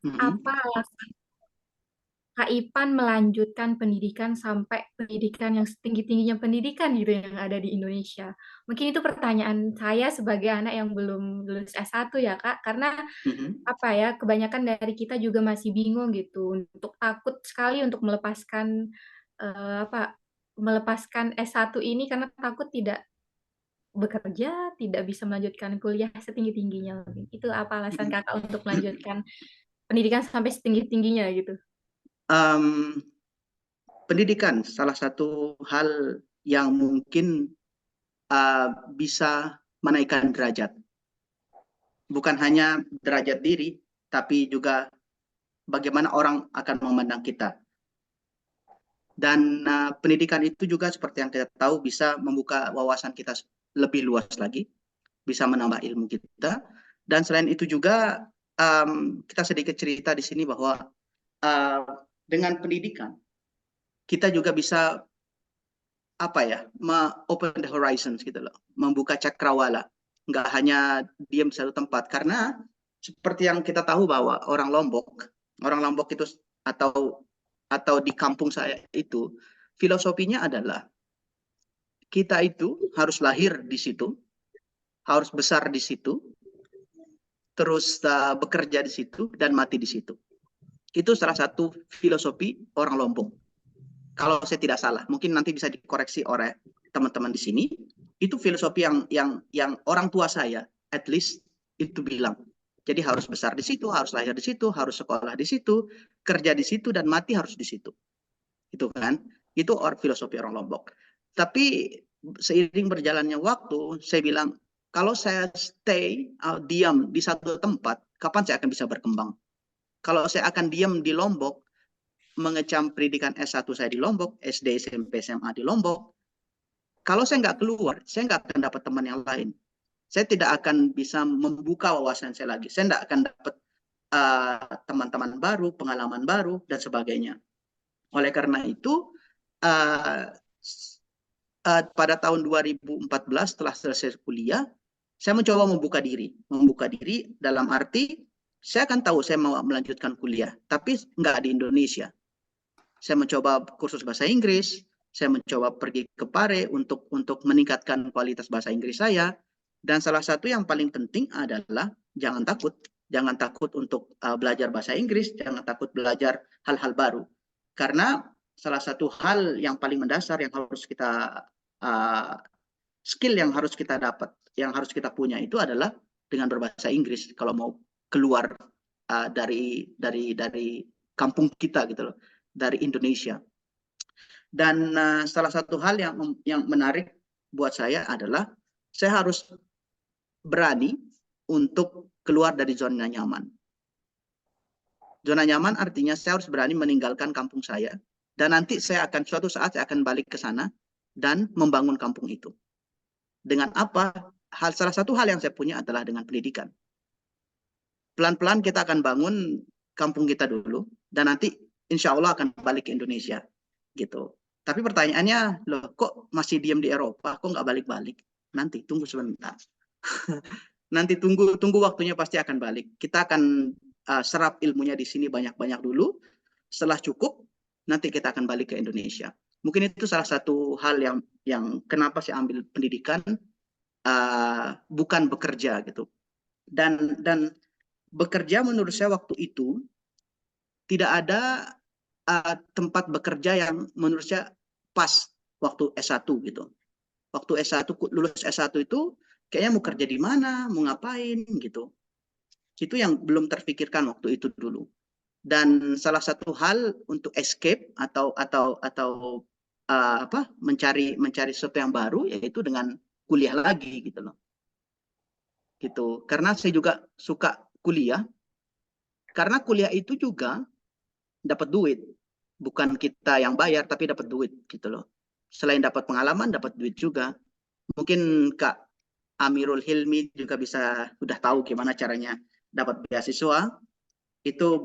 Apa Mhm. alasan Kak Ipan melanjutkan pendidikan sampai pendidikan yang setinggi-tingginya pendidikan gitu yang ada di Indonesia? Mungkin itu pertanyaan saya sebagai anak yang belum lulus S1 ya Kak, karena Mhm. apa ya, kebanyakan dari kita juga masih bingung gitu, untuk takut sekali untuk melepaskan apa melepaskan S1 ini karena takut tidak bekerja, tidak bisa melanjutkan kuliah setinggi-tingginya. Itu apa alasan Mhm. Kakak untuk melanjutkan pendidikan sampai setinggi-tingginya gitu? Mmm, Pendidikan salah satu hal yang mungkin, bisa menaikkan derajat. Bukan hanya derajat diri, tapi juga bagaimana orang akan memandang kita. Dan, pendidikan itu juga seperti yang kita tahu bisa membuka wawasan kita lebih luas lagi, bisa menambah ilmu kita. Dan selain itu juga, kita sedikit cerita di sini bahwa, eee, dengan pendidikan kita juga bisa apa ya, open the horizons gitu loh, membuka cakrawala, nggak hanya diam di satu tempat. Karena seperti yang kita tahu bahwa orang Lombok itu atau atau di kampung saya itu filosofinya adalah kita itu harus lahir di situ, harus besar di situ, terus bekerja di situ dan mati di situ. Itu salah satu filosofi orang Lombok. Kalau saya tidak salah, mungkin nanti bisa dikoreksi oleh teman-teman di sini. Itu filosofi yang orang tua saya, at least itu bilang. Jadi harus besar di situ, harus lahir di situ, harus sekolah di situ, kerja di situ dan mati harus di situ. Itu kan? Itu filosofi orang Lombok. Tapi seiring berjalannya waktu, saya bilang kalau saya stay diam di satu tempat, kapan saya akan bisa berkembang? Kalau saya akan diam di Lombok, mengecam pendidikan S1 saya di Lombok, SD, SMP, SMA di Lombok. Kalau saya nggak keluar, saya nggak akan dapat teman yang lain. Saya tidak akan bisa membuka wawasan saya lagi. Saya nggak akan dapat teman-teman baru, pengalaman baru, dan sebagainya. Oleh karena itu, uh, pada tahun 2014 setelah selesai kuliah, saya mencoba membuka diri dalam arti saya akan tahu saya mau melanjutkan kuliah, tapi nggak di Indonesia. Saya mencoba kursus bahasa Inggris, saya mencoba pergi ke Pare untuk meningkatkan kualitas bahasa Inggris saya. Dan salah satu yang paling penting adalah jangan takut untuk belajar bahasa Inggris, jangan takut belajar hal-hal baru. Karena salah satu hal yang paling mendasar yang harus kita uh, skill yang harus kita dapat, yang harus kita punya itu adalah dengan berbahasa Inggris kalau mau keluar dari kampung kita gitu loh, dari Indonesia. Dan salah satu hal yang menarik buat saya adalah saya harus berani untuk keluar dari zona nyaman. Zona nyaman artinya saya harus berani meninggalkan kampung saya dan nanti suatu saat saya akan balik ke sana dan membangun kampung itu. Dengan apa? Salah satu hal yang saya punya adalah dengan pendidikan. Pelan-pelan kita akan bangun kampung kita dulu dan nanti insya Allah akan balik ke Indonesia gitu. Tapi pertanyaannya, loh kok masih diam di Eropa, kok nggak balik-balik? Nanti tunggu sebentar. Nanti tunggu waktunya pasti akan balik. Kita akan serap ilmunya di sini banyak-banyak dulu. Setelah cukup, nanti kita akan balik ke Indonesia. Mungkin itu salah satu hal yang kenapa saya ambil pendidikan, bukan bekerja gitu. Dan bekerja menurut saya waktu itu tidak ada tempat bekerja yang menurut saya pas waktu S1 gitu. Waktu S1 lulus S1 itu kayaknya mau kerja di mana, mau ngapain gitu. Itu yang belum terpikirkan waktu itu dulu. Dan salah satu hal untuk escape atau mencari sesuatu yang baru yaitu dengan kuliah lagi gitu loh. Gitu. Karena saya juga suka kuliah, karena kuliah itu juga dapat duit. Bukan kita yang bayar, tapi dapat duit gitu loh. Selain dapat pengalaman, dapat duit juga. Mungkin Kak Amirul Hilmi juga udah tahu gimana caranya dapat beasiswa. Itu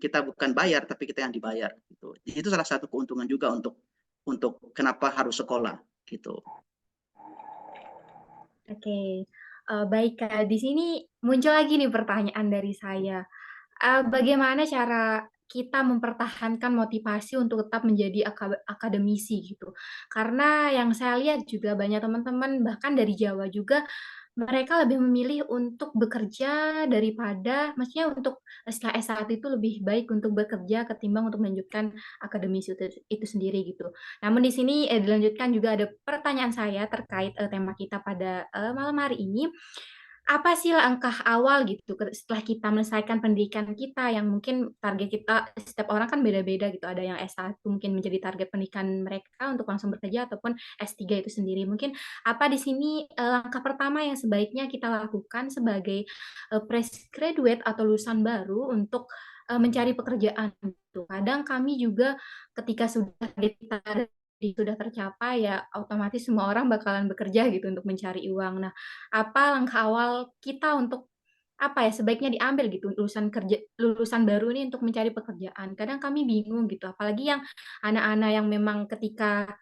kita bukan bayar, tapi kita yang dibayar. Gitu. Itu salah satu keuntungan juga untuk kenapa harus sekolah gitu. Oke, baik Kak. Di sini muncul lagi nih pertanyaan dari saya. Bagaimana cara kita mempertahankan motivasi untuk tetap menjadi akademisi gitu. Karena yang saya lihat juga banyak teman-teman bahkan dari Jawa juga, mereka lebih memilih untuk bekerja daripada maksudnya untuk setelah S1 itu lebih baik untuk bekerja ketimbang untuk melanjutkan akademisi itu sendiri gitu. Namun di sini, dilanjutkan juga ada pertanyaan saya terkait, tema kita pada, malam hari ini. Apa sih langkah awal gitu setelah kita menyelesaikan pendidikan kita yang mungkin target kita setiap orang kan beda-beda gitu, ada yang S1 mungkin menjadi target pendidikan mereka untuk langsung bekerja ataupun S3 itu sendiri. Mungkin apa di sini, langkah pertama yang sebaiknya kita lakukan sebagai, fresh graduate atau lulusan baru untuk, mencari pekerjaan gitu. Kadang kami juga ketika sudah target kita sudah tercapai ya otomatis semua orang bakalan bekerja gitu untuk mencari uang. Nah, apa langkah awal kita untuk, apa ya, sebaiknya diambil gitu lulusan baru ini untuk mencari pekerjaan. Kadang kami bingung gitu, apalagi yang anak-anak yang memang ketika,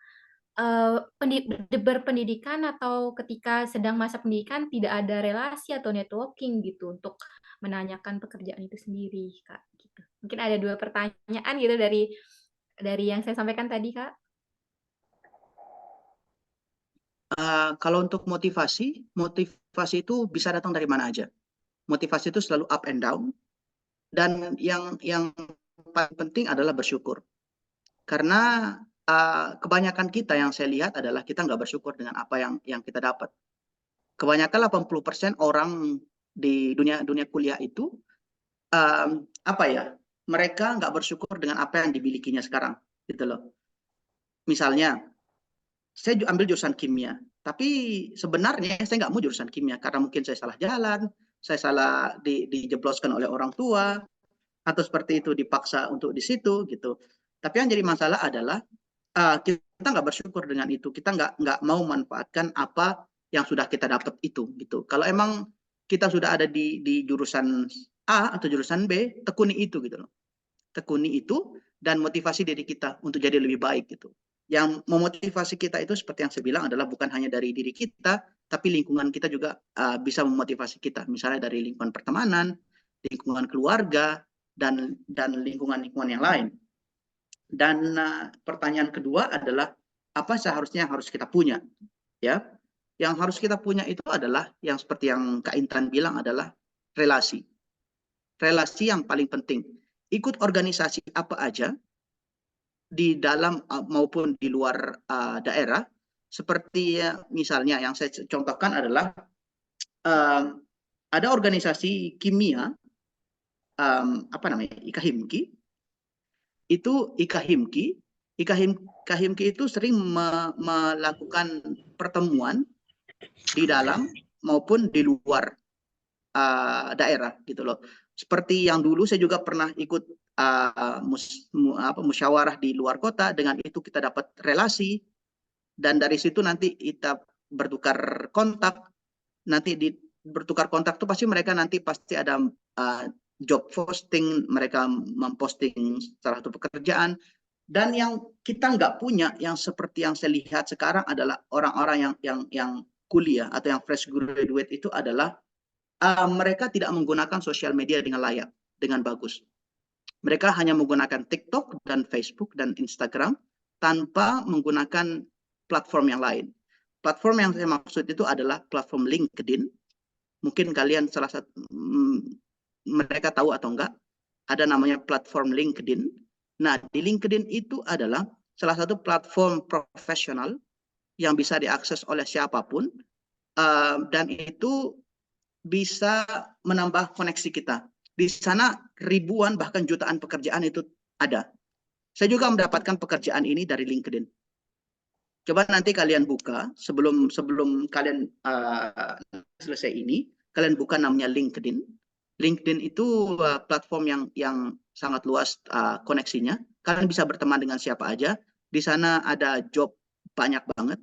berpendidikan atau ketika sedang masa pendidikan tidak ada relasi atau networking gitu untuk menanyakan pekerjaan itu sendiri, Kak, gitu. Mungkin ada 2 pertanyaan gitu dari yang saya sampaikan tadi, Kak. Kalau untuk motivasi itu bisa datang dari mana aja. Motivasi itu selalu up and down, dan yang paling penting adalah bersyukur. Karena kebanyakan kita yang saya lihat adalah kita nggak bersyukur dengan apa yang kita dapat. Kebanyakan 80% orang di dunia kuliah itu apa ya? Mereka nggak bersyukur dengan apa yang dimilikinya sekarang, gitu loh. Misalnya, saya ambil jurusan kimia, tapi sebenarnya saya nggak mau jurusan kimia karena mungkin saya salah jalan, saya salah dijebloskan oleh orang tua, atau seperti itu dipaksa untuk di situ gitu. Tapi yang jadi masalah adalah kita nggak bersyukur dengan itu, kita nggak mau manfaatkan apa yang sudah kita dapat itu gitu. Kalau emang kita sudah ada di jurusan A atau jurusan B, tekuni itu gitu loh. Tekuni itu dan motivasi diri kita untuk jadi lebih baik gitu. Yang memotivasi kita itu seperti yang saya bilang adalah bukan hanya dari diri kita, tapi lingkungan kita juga bisa memotivasi kita. Misalnya dari lingkungan pertemanan, lingkungan keluarga, dan lingkungan-lingkungan yang lain. Dan pertanyaan kedua adalah apa seharusnya yang harus kita punya, ya? Yang harus kita punya itu adalah yang seperti yang Kak Intan bilang adalah relasi. Relasi yang paling penting. Ikut organisasi apa aja di dalam maupun di luar daerah, seperti misalnya yang saya contohkan adalah ada organisasi kimia, apa namanya, IKHIMKI. Itu IKHIMKI itu sering melakukan pertemuan di dalam maupun di luar daerah gitu loh. Seperti yang dulu saya juga pernah ikut musyawarah di luar kota, dengan itu kita dapat relasi, dan dari situ nanti kita bertukar kontak. Nanti di bertukar kontak tuh pasti mereka nanti pasti ada job posting, mereka memposting salah satu pekerjaan. Dan yang kita nggak punya, yang seperti yang saya lihat sekarang adalah orang-orang yang kuliah atau yang fresh graduate itu adalah mereka tidak menggunakan sosial media dengan layak, dengan bagus. Mereka hanya menggunakan TikTok dan Facebook dan Instagram tanpa menggunakan platform yang lain. Platform yang saya maksud itu adalah platform LinkedIn. Mungkin kalian salah satu mereka tahu atau enggak, ada namanya platform LinkedIn. Nah, di LinkedIn itu adalah salah satu platform profesional yang bisa diakses oleh siapapun, dan itu bisa menambah koneksi kita. Di sana ribuan bahkan jutaan pekerjaan itu ada. Saya juga mendapatkan pekerjaan ini dari LinkedIn. Coba nanti kalian buka sebelum kalian selesai ini, kalian buka namanya LinkedIn. LinkedIn itu platform yang sangat luas koneksinya. Kalian bisa berteman dengan siapa aja. Di sana ada job banyak banget.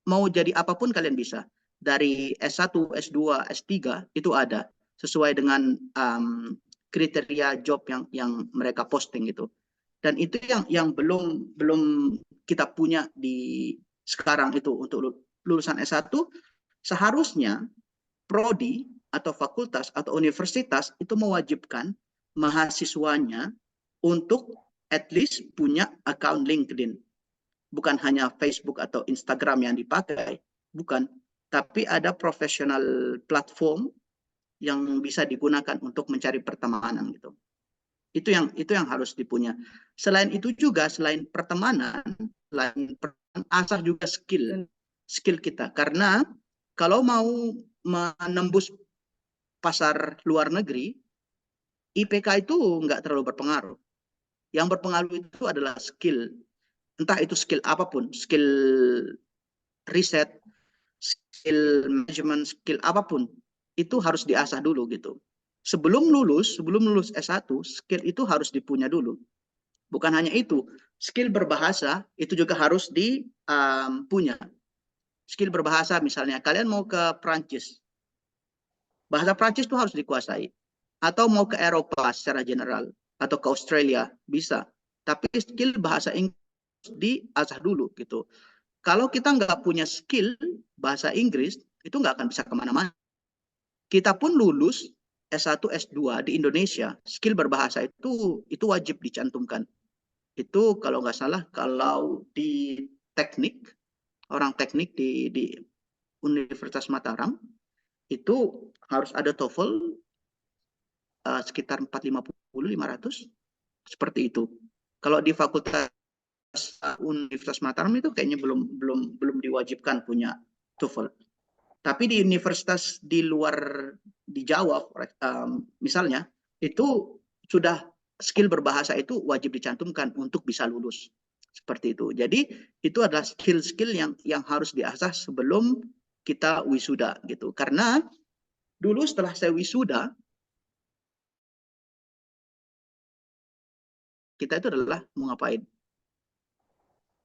Mau jadi apapun kalian bisa. Dari S1, S2, S3 itu ada sesuai dengan kriteria job yang mereka posting gitu. Dan itu yang belum kita punya di sekarang itu. Untuk lulusan S1 seharusnya prodi atau fakultas atau universitas itu mewajibkan mahasiswanya untuk at least punya account LinkedIn. Bukan hanya Facebook atau Instagram yang dipakai, bukan. Tapi ada professional platform yang bisa digunakan untuk mencari pertemanan gitu. Itu yang harus dipunya. Selain itu juga, selain pertemanan, asah juga skill kita. Karena kalau mau menembus pasar luar negeri, IPK itu nggak terlalu berpengaruh. Yang berpengaruh itu adalah skill. Entah itu skill apapun, skill riset, skill management, skill apapun, itu harus diasah dulu gitu. Sebelum lulus S1, skill itu harus dipunya dulu. Bukan hanya itu, skill berbahasa itu juga harus dipunya. Skill berbahasa misalnya, kalian mau ke Prancis, bahasa Prancis itu harus dikuasai. Atau mau ke Eropa secara general, atau ke Australia, bisa. Tapi skill bahasa Inggris diasah dulu gitu. Kalau kita nggak punya skill bahasa Inggris, itu nggak akan bisa kemana-mana. Kita pun lulus S1, S2 di Indonesia, skill berbahasa itu wajib dicantumkan. Itu kalau nggak salah, kalau di teknik, orang teknik di Universitas Mataram, itu harus ada TOEFL sekitar 450-500, seperti itu. Kalau di Fakultas Universitas Mataram itu kayaknya belum diwajibkan punya TOEFL. Tapi di universitas di luar di Jawa, misalnya, itu sudah skill berbahasa itu wajib dicantumkan untuk bisa lulus. Seperti itu. Jadi itu adalah skill-skill yang harus diasah sebelum kita wisuda gitu. Karena dulu setelah saya wisuda, kita itu adalah mau ngapain?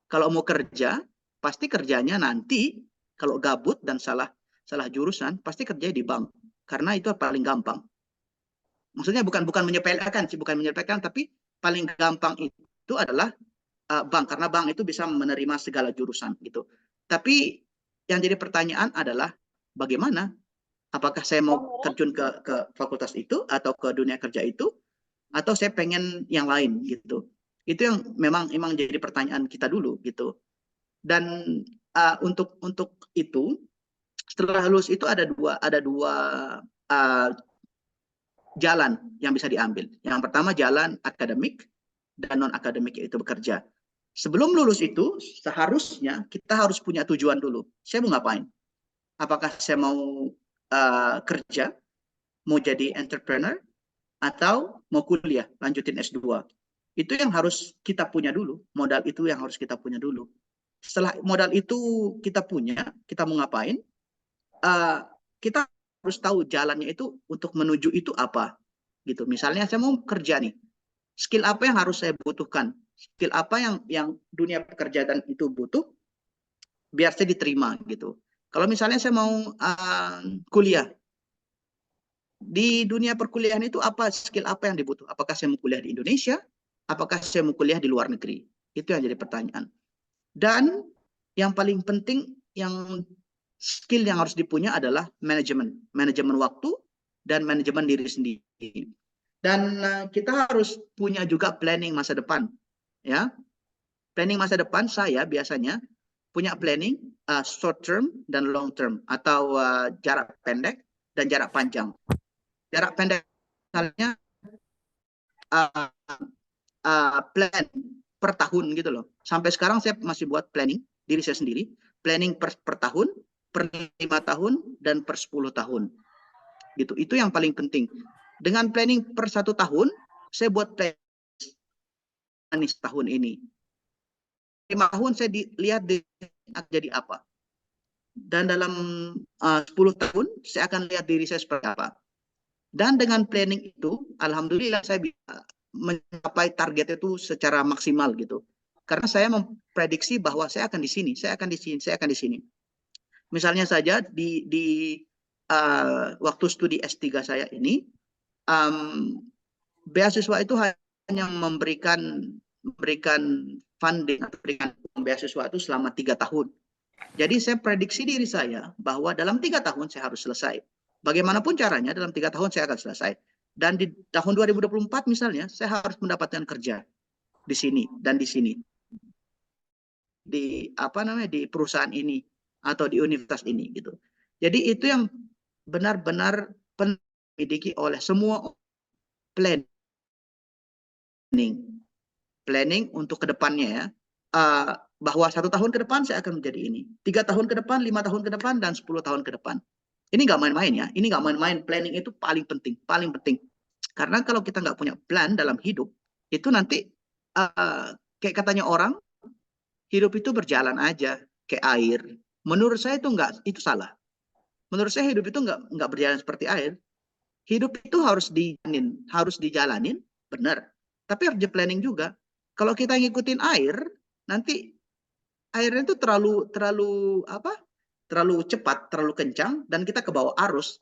Kalau mau kerja, pasti kerjanya nanti kalau gabut dan salah jurusan, pasti kerja di bank. Karena itu paling gampang. Maksudnya bukan menyepelekan sih, bukan menyepelekan, tapi paling gampang itu adalah bank, karena bank itu bisa menerima segala jurusan gitu. Tapi yang jadi pertanyaan adalah bagaimana? Apakah saya mau terjun ke fakultas itu atau ke dunia kerja itu, atau saya pengen yang lain gitu? Itu yang memang jadi pertanyaan kita dulu gitu. Dan untuk itu, setelah lulus itu ada dua jalan yang bisa diambil. Yang pertama jalan akademik dan non akademik, yaitu bekerja. Sebelum lulus itu seharusnya kita harus punya tujuan dulu. Saya mau ngapain? Apakah saya mau kerja, mau jadi entrepreneur, atau mau kuliah, lanjutin S2? Itu yang harus kita punya dulu. Modal itu yang harus kita punya dulu. Setelah modal itu kita punya, kita mau ngapain? Kita harus tahu jalannya itu untuk menuju itu apa gitu. Misalnya saya mau kerja nih, skill apa yang harus saya butuhkan, skill apa yang dunia pekerjaan itu butuh biar saya diterima gitu. Kalau misalnya saya mau kuliah, di dunia perkuliahan itu apa skill apa yang dibutuh? Apakah saya mau kuliah di Indonesia, apakah saya mau kuliah di luar negeri? Itu yang jadi pertanyaan. Dan yang paling penting, yang skill yang harus dipunya adalah manajemen waktu dan manajemen diri sendiri. Dan kita harus punya juga planning masa depan, ya. Planning masa depan saya biasanya punya planning short term dan long term, atau jarak pendek dan jarak panjang. Jarak pendek misalnya plan per tahun gitu loh. Sampai sekarang saya masih buat planning diri saya sendiri, planning per tahun, per 5 tahun, dan per 10 tahun. Gitu. Itu yang paling penting. Dengan planning per 1 tahun, saya buat planning tahun ini. 5 tahun saya lihat jadi apa. Dan dalam 10 tahun, saya akan lihat diri saya seperti apa. Dan dengan planning itu, alhamdulillah saya bisa mencapai target itu secara maksimal gitu. Karena saya memprediksi bahwa saya akan di sini, saya akan di sini, saya akan di sini. Misalnya saja di waktu studi S3 saya ini, beasiswa itu hanya memberikan funding, memberikan beasiswa itu selama 3 tahun. Jadi saya prediksi diri saya bahwa dalam 3 tahun saya harus selesai. Bagaimanapun caranya dalam 3 tahun saya akan selesai. Dan di tahun 2024 misalnya, saya harus mendapatkan kerja di sini dan di sini, di di perusahaan ini atau di universitas ini gitu. Jadi itu yang benar-benar dimiliki oleh semua planning untuk kedepannya ya. Bahwa 1 tahun ke depan saya akan menjadi ini, 3 tahun ke depan, 5 tahun ke depan, dan 10 tahun ke depan. Ini nggak main-main ya. Ini nggak main-main. Planning itu paling penting, paling penting. Karena kalau kita nggak punya plan dalam hidup, itu nanti kayak katanya orang, hidup itu berjalan aja kayak air. Menurut saya itu salah. Menurut saya hidup itu nggak berjalan seperti air. Hidup itu harus dijalanin, benar. Tapi harus di planning juga. Kalau kita ngikutin air, nanti airnya itu terlalu cepat, terlalu kencang, dan kita ke bawah arus,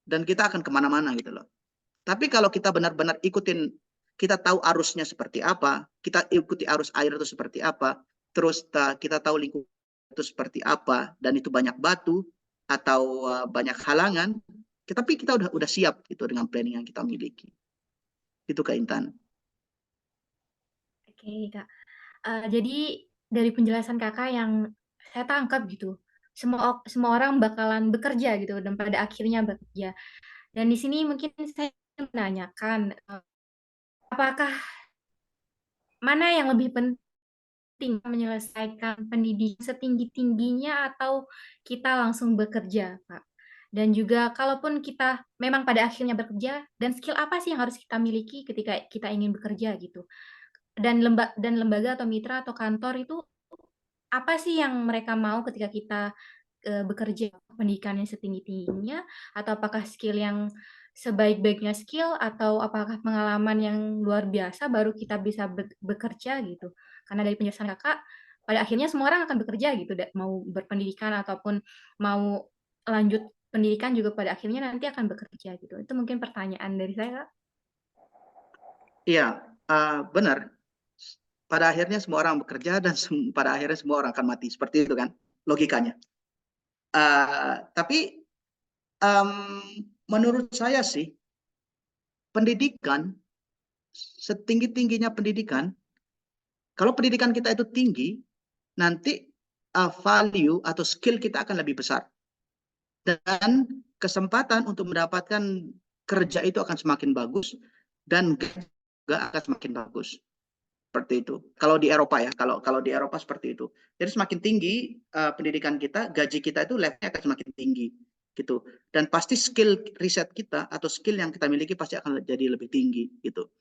dan kita akan kemana-mana gitu loh. Tapi kalau kita benar-benar kita tahu arusnya seperti apa, kita ikuti arus air itu seperti apa, terus kita tahu lingkungan itu seperti apa, dan itu banyak batu atau banyak halangan, tapi kita udah siap gitu dengan planning yang kita miliki. Itu Kak Intan. Oke, Kak. Jadi dari penjelasan Kakak yang saya tangkap gitu, semua orang bakalan bekerja gitu dan pada akhirnya bekerja. Dan di sini mungkin saya menanyakan, apakah mana yang lebih penting menyelesaikan pendidikan setinggi-tingginya atau kita langsung bekerja, Pak? Dan juga kalaupun kita memang pada akhirnya bekerja, dan skill apa sih yang harus kita miliki ketika kita ingin bekerja gitu? Dan lembaga atau mitra atau kantor itu apa sih yang mereka mau ketika kita bekerja, pendidikannya setinggi-tingginya, atau apakah skill yang sebaik-baiknya skill, atau apakah pengalaman yang luar biasa baru kita bisa bekerja gitu. Karena dari penjelasan Kakak, pada akhirnya semua orang akan bekerja gitu, mau berpendidikan ataupun mau lanjut pendidikan juga pada akhirnya nanti akan bekerja gitu. Itu mungkin pertanyaan dari saya, Kak. Iya, benar. Pada akhirnya semua orang bekerja dan pada akhirnya semua orang akan mati. Seperti itu kan logikanya. Tapi menurut saya sih, pendidikan, setinggi-tingginya pendidikan, kalau pendidikan kita itu tinggi, nanti value atau skill kita akan lebih besar. Dan kesempatan untuk mendapatkan kerja itu akan semakin bagus, dan juga akan semakin bagus. Seperti itu. Kalau di Eropa ya, kalau di Eropa seperti itu. Jadi semakin tinggi pendidikan kita, gaji kita itu levelnya akan semakin tinggi gitu. Dan pasti skill riset kita atau skill yang kita miliki pasti akan jadi lebih tinggi gitu.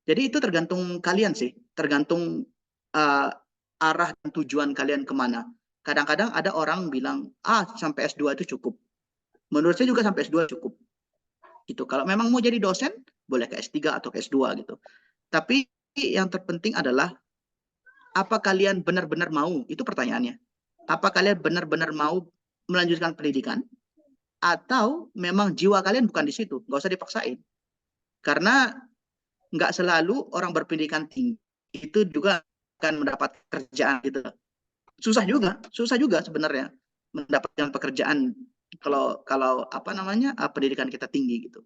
Jadi itu tergantung kalian sih, tergantung arah dan tujuan kalian kemana. Kadang-kadang ada orang bilang, sampai S2 itu cukup. Menurut saya juga sampai S2 cukup. Gitu. Kalau memang mau jadi dosen, boleh ke S3 atau ke S2 gitu. Tapi yang terpenting adalah, apa kalian benar-benar mau? Itu pertanyaannya. Apa kalian benar-benar mau melanjutkan pendidikan? Atau memang jiwa kalian bukan di situ? Nggak usah dipaksain. Karena nggak selalu orang berpendidikan tinggi itu juga akan mendapat kerjaan gitu. Susah juga sebenarnya mendapatkan pekerjaan kalau pendidikan kita tinggi gitu.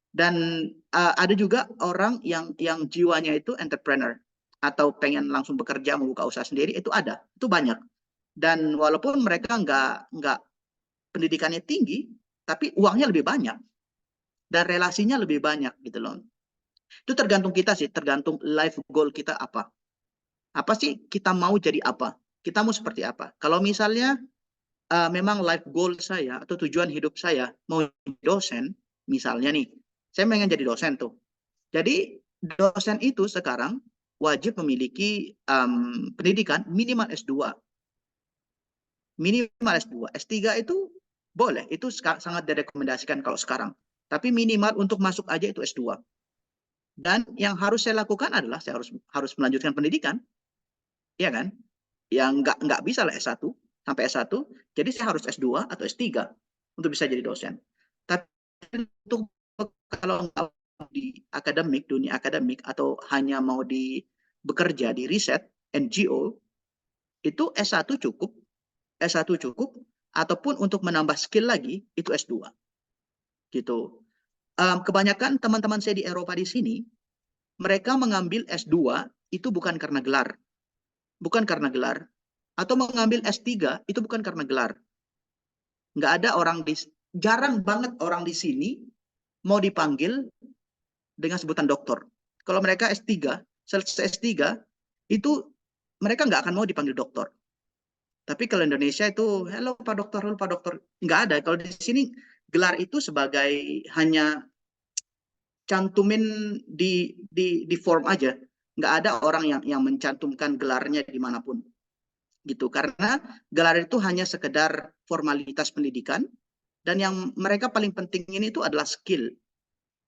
Dan ada juga orang yang jiwanya itu entrepreneur atau pengen langsung bekerja membuka usaha sendiri, itu banyak. Dan walaupun mereka nggak pendidikannya tinggi, tapi uangnya lebih banyak dan relasinya lebih banyak gitu loh. Itu tergantung kita sih, tergantung life goal kita apa. Apa sih kita mau jadi apa? Kita mau seperti apa? Kalau misalnya memang life goal saya atau tujuan hidup saya mau jadi dosen, misalnya nih, saya pengen jadi dosen tuh. Jadi dosen itu sekarang wajib memiliki pendidikan minimal S2. Minimal S2. S3 itu boleh, itu sangat direkomendasikan kalau sekarang. Tapi minimal untuk masuk aja itu S2. Dan yang harus saya lakukan adalah saya harus melanjutkan pendidikan, ya kan? Yang nggak bisa lah S1 sampai S1, jadi saya harus S2 atau S3 untuk bisa jadi dosen. Tapi untuk kalau nggak di dunia akademik atau hanya mau bekerja di riset NGO, itu S1 cukup, ataupun untuk menambah skill lagi itu S2 gitu. kebanyakan teman-teman saya di Eropa di sini, mereka mengambil S2 itu bukan karena gelar. Bukan karena gelar. Atau mengambil S3 itu bukan karena gelar. Nggak ada orang jarang banget orang di sini mau dipanggil dengan sebutan doktor. Kalau mereka S3, selesai S3, itu mereka nggak akan mau dipanggil doktor. Tapi kalau Indonesia itu, halo Pak Dokter, halo Pak Dokter. Nggak ada. Kalau di sini, gelar itu sebagai hanya cantumin di form aja. Nggak ada orang yang mencantumkan gelarnya dimanapun. Gitu. Karena gelar itu hanya sekedar formalitas pendidikan, dan yang mereka paling pentingin itu adalah skill.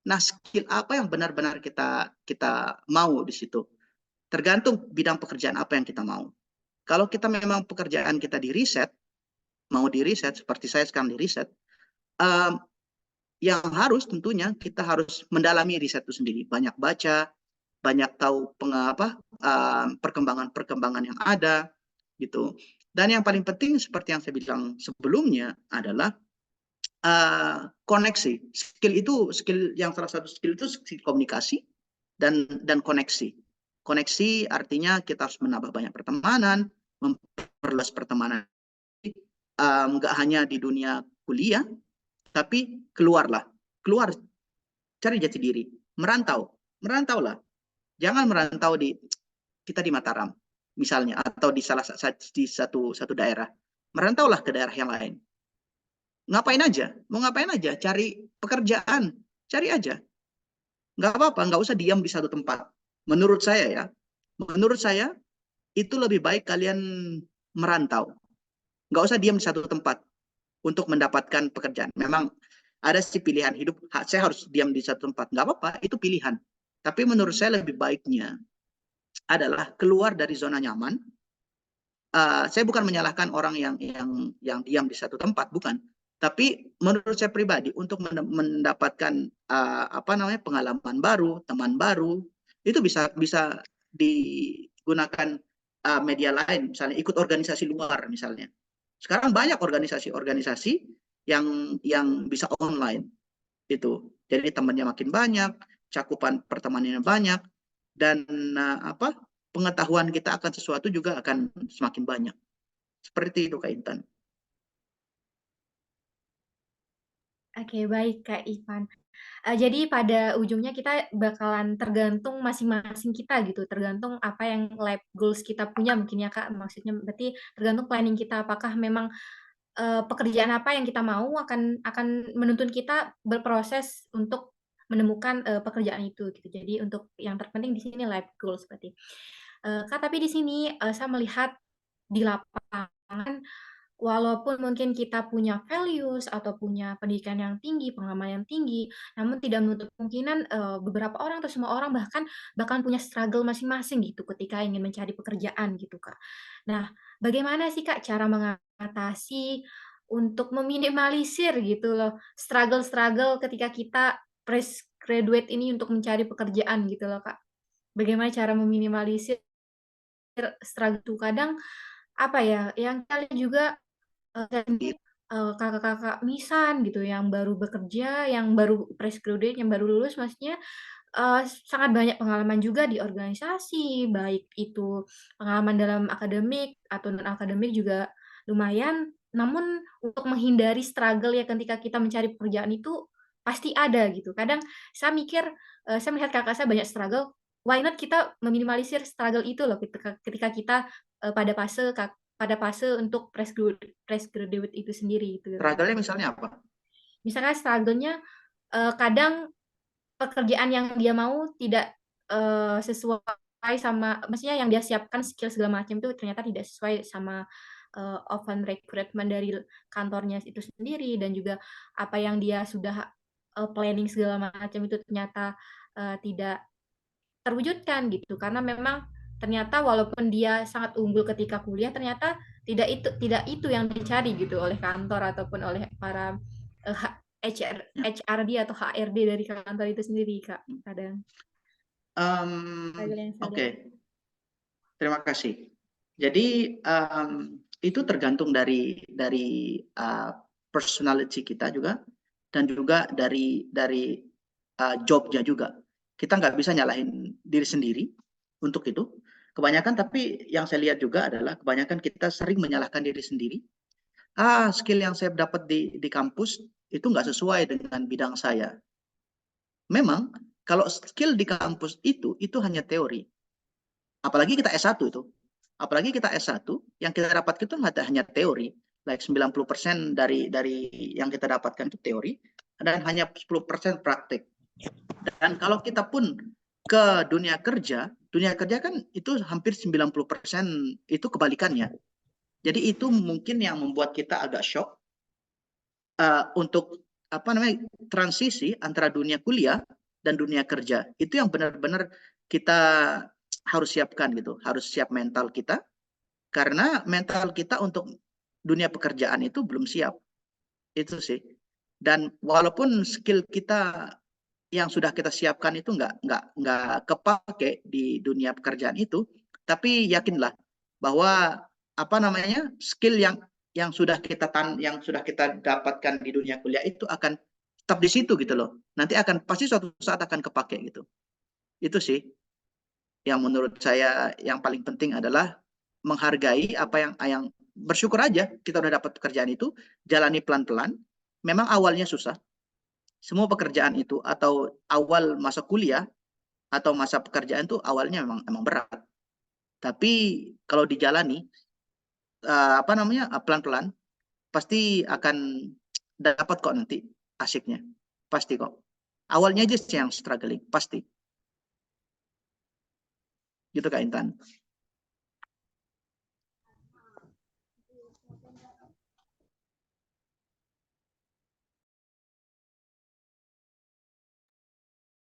Nah, skill apa yang benar-benar kita mau di situ? Tergantung bidang pekerjaan apa yang kita mau. Kalau kita memang pekerjaan kita di riset, mau di riset seperti saya sekarang di riset, yang harus tentunya kita harus mendalami riset itu sendiri, banyak baca, banyak tahu perkembangan-perkembangan yang ada, gitu. Dan yang paling penting seperti yang saya bilang sebelumnya adalah koneksi. Skill yang salah satu skill itu skill komunikasi dan koneksi. Koneksi artinya kita harus menambah banyak pertemanan, memperluas pertemanan. Nggak hanya di dunia kuliah, tapi keluar, cari jati diri, merantaulah. Jangan merantau kita di Mataram, misalnya, atau di satu daerah. Merantaulah ke daerah yang lain. Ngapain aja? Mau ngapain aja? Cari pekerjaan, cari aja. Nggak apa-apa, nggak usah diam di satu tempat. Menurut saya itu lebih baik kalian merantau. Nggak usah diam di satu tempat untuk mendapatkan pekerjaan. Memang ada sih pilihan hidup, saya harus diam di satu tempat. Nggak apa-apa, itu pilihan. Tapi menurut saya lebih baiknya adalah keluar dari zona nyaman. Saya bukan menyalahkan orang yang diam di satu tempat, bukan. Tapi menurut saya pribadi, untuk mendapatkan pengalaman baru, teman baru, itu bisa digunakan media lain, misalnya ikut organisasi luar misalnya. Sekarang banyak organisasi-organisasi yang bisa online itu. Jadi temannya makin banyak, cakupan pertemanannya banyak, dan pengetahuan kita akan sesuatu juga akan semakin banyak. Seperti itu, Kak Intan. Oke, baik Kak Ivan. Jadi pada ujungnya kita bakalan tergantung masing-masing kita gitu, tergantung apa yang life goals kita punya mungkin ya Kak, maksudnya berarti tergantung planning kita, apakah memang pekerjaan apa yang kita mau akan menuntun kita berproses untuk menemukan pekerjaan itu gitu. Jadi untuk yang terpenting di sini life goals berarti. Kak, tapi di sini saya melihat di lapangan walaupun mungkin kita punya values atau punya pendidikan yang tinggi, pengalaman yang tinggi, namun tidak menutup kemungkinan, beberapa orang atau semua orang bahkan punya struggle masing-masing gitu ketika ingin mencari pekerjaan gitu, Kak. Nah, bagaimana sih, Kak, cara mengatasi untuk meminimalisir gitu loh, struggle-struggle ketika kita fresh graduate ini untuk mencari pekerjaan gitu loh, Kak? Bagaimana cara meminimalisir struggle itu? Kadang, apa ya, yang kali juga kakak-kakak misan gitu yang baru bekerja, yang baru fresh graduate, yang baru lulus maksudnya, sangat banyak pengalaman juga di organisasi, baik itu pengalaman dalam akademik atau non-akademik juga lumayan. Namun untuk menghindari struggle ya ketika kita mencari pekerjaan itu pasti ada gitu. Kadang saya mikir, saya melihat kakak saya banyak struggle, why not kita meminimalisir struggle itu loh ketika kita, pada fase untuk fresh graduate itu sendiri gitu loh, Kak. Struggle-nya misalnya apa? Misalkan struggle-nya, kadang pekerjaan yang dia mau tidak, sesuai sama maksudnya yang dia siapkan skill segala macam itu ternyata tidak sesuai sama, open recruitment dari kantornya itu sendiri dan juga apa yang dia sudah, planning segala macam itu ternyata, tidak terwujudkan gitu. Karena memang ternyata walaupun dia sangat unggul ketika kuliah, ternyata tidak itu yang dicari gitu oleh kantor ataupun oleh para, HRD atau HRD dari kantor itu sendiri, Kak, kadang. Oke, terima kasih. Jadi itu tergantung dari personality kita juga, dan juga dari jobnya juga. Kita nggak bisa nyalahin diri sendiri untuk itu. Kebanyakan, tapi yang saya lihat juga adalah kebanyakan kita sering menyalahkan diri sendiri. Skill yang saya dapat di kampus itu nggak sesuai dengan bidang saya. Memang kalau skill di kampus itu hanya teori. Apalagi kita S1 itu. Apalagi kita S1, yang kita dapatkan itu hanya teori. Like 90% dari yang kita dapatkan itu teori, dan hanya 10% praktik. Dan kalau kita pun ke dunia kerja kan itu hampir 90% itu kebalikannya. Jadi itu mungkin yang membuat kita agak shock untuk transisi antara dunia kuliah dan dunia kerja. Itu yang benar-benar kita harus siapkan gitu, harus siap mental kita, karena mental kita untuk dunia pekerjaan itu belum siap. Itu sih. Dan walaupun skill kita yang sudah kita siapkan itu nggak kepake di dunia pekerjaan itu, tapi yakinlah bahwa skill yang sudah kita dapatkan di dunia kuliah itu akan tetap di situ gitu loh. Nanti pasti suatu saat akan kepake gitu. Itu sih yang menurut saya yang paling penting adalah menghargai apa yang bersyukur aja kita udah dapat pekerjaan itu, jalani pelan-pelan. Memang awalnya susah. Semua pekerjaan itu atau awal masa kuliah atau masa pekerjaan itu awalnya memang berat. Tapi kalau dijalani pelan-pelan pasti akan dapat kok nanti asiknya. Pasti kok. Awalnya aja yang struggling, pasti. Gitu Kak Intan.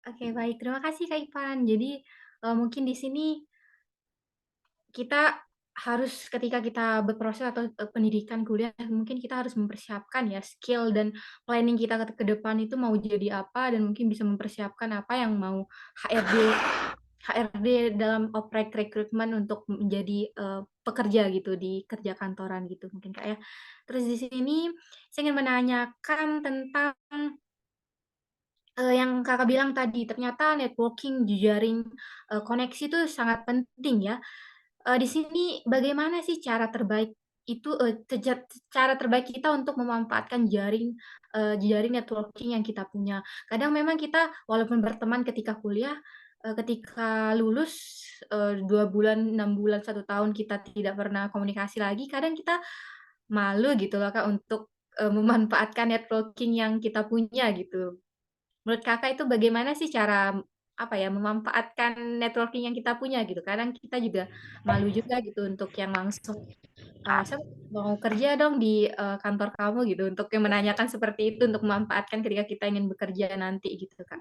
Oke, baik. Terima kasih Kak Ipan. Jadi mungkin di sini kita harus ketika kita berproses atau pendidikan kuliah mungkin kita harus mempersiapkan ya skill dan planning kita ke depan itu mau jadi apa dan mungkin bisa mempersiapkan apa yang mau HRD dalam oprek rekrutmen untuk menjadi pekerja gitu di kerja kantoran gitu mungkin Kak ya. Terus di sini saya ingin menanyakan tentang yang Kakak bilang tadi, ternyata networking, jejaring, koneksi itu sangat penting ya. Di sini bagaimana sih cara terbaik itu, cara terbaik kita untuk memanfaatkan jejaring networking yang kita punya? Kadang memang kita walaupun berteman ketika kuliah, ketika lulus, 2 bulan, 6 bulan, 1 tahun kita tidak pernah komunikasi lagi, kadang kita malu gitu loh Kak untuk, memanfaatkan networking yang kita punya gitu. Menurut Kakak itu bagaimana sih cara, apa ya, memanfaatkan networking yang kita punya gitu? Kadang kita juga malu juga gitu untuk yang langsung, "Saya mau kerja dong di, kantor kamu," gitu, untuk yang menanyakan seperti itu untuk memanfaatkan ketika kita ingin bekerja nanti gitu, Kak.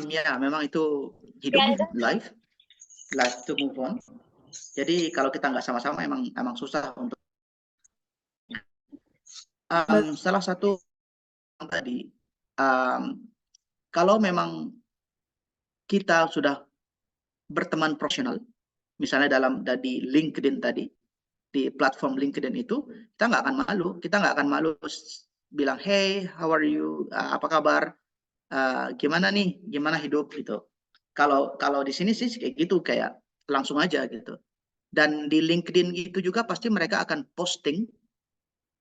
Ya, memang itu hidup, life to move on. Jadi kalau kita nggak sama-sama emang susah untuk salah satu tadi kalau memang kita sudah berteman profesional, misalnya di LinkedIn tadi, di platform LinkedIn itu, kita nggak akan malu. Kita nggak akan malu bilang, hey, how are you? Apa kabar? Gimana nih? Gimana hidup gitu. Kalau di sini sih kayak gitu, kayak langsung aja gitu. Dan di LinkedIn itu juga pasti mereka akan posting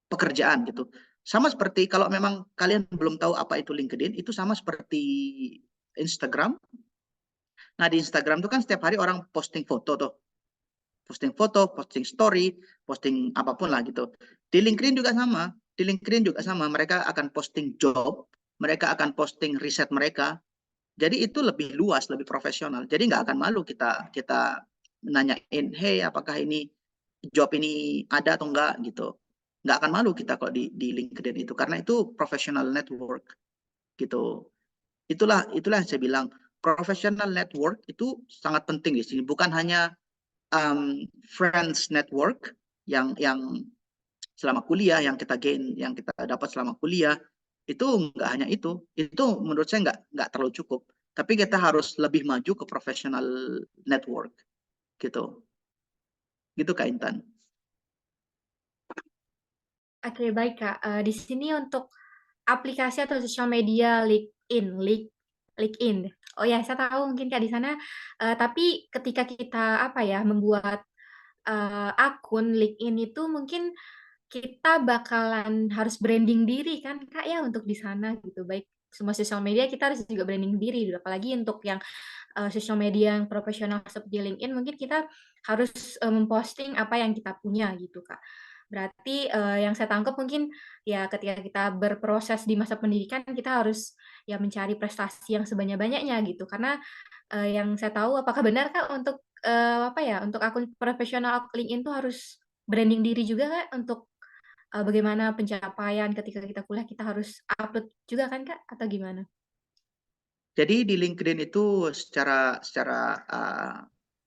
pekerjaan gitu. Sama seperti kalau memang kalian belum tahu apa itu LinkedIn, itu sama seperti Instagram. Nah, di Instagram itu kan setiap hari orang posting foto tuh. Posting story, posting apapun lah gitu. Di LinkedIn juga sama. Di LinkedIn juga sama. Mereka akan posting job, mereka akan posting riset mereka. Jadi itu lebih luas, lebih profesional. Jadi nggak akan malu kita nanyain, hey, apakah ini job ini ada atau enggak gitu. Nggak akan malu kita kalau di LinkedIn itu, karena itu professional network gitu. Itulah yang saya bilang, professional network itu sangat penting di sini. Bukan hanya friends network yang selama kuliah yang kita gain, yang kita dapat selama kuliah, itu nggak hanya itu menurut saya nggak terlalu cukup. Tapi kita harus lebih maju ke professional network gitu. Gitu Kak Intan. Oke, baik, Kak. Di sini untuk aplikasi atau sosial media LinkedIn. Oh ya, saya tahu mungkin Kak di sana, tapi ketika kita apa ya, membuat, akun LinkedIn itu mungkin kita bakalan harus branding diri kan Kak ya untuk di sana gitu, baik semua sosial media kita harus juga branding diri, apalagi untuk yang sosial media yang profesional seperti LinkedIn mungkin kita harus, memposting apa yang kita punya gitu, Kak. Berarti, yang saya tangkap mungkin ya ketika kita berproses di masa pendidikan kita harus ya mencari prestasi yang sebanyak-banyaknya gitu. Karena, yang saya tahu apakah benar, Kak, untuk, apa ya, untuk akun profesional LinkedIn tuh harus branding diri juga, Kak, untuk, bagaimana pencapaian ketika kita kuliah kita harus upload juga kan, Kak, atau gimana? Jadi di LinkedIn itu secara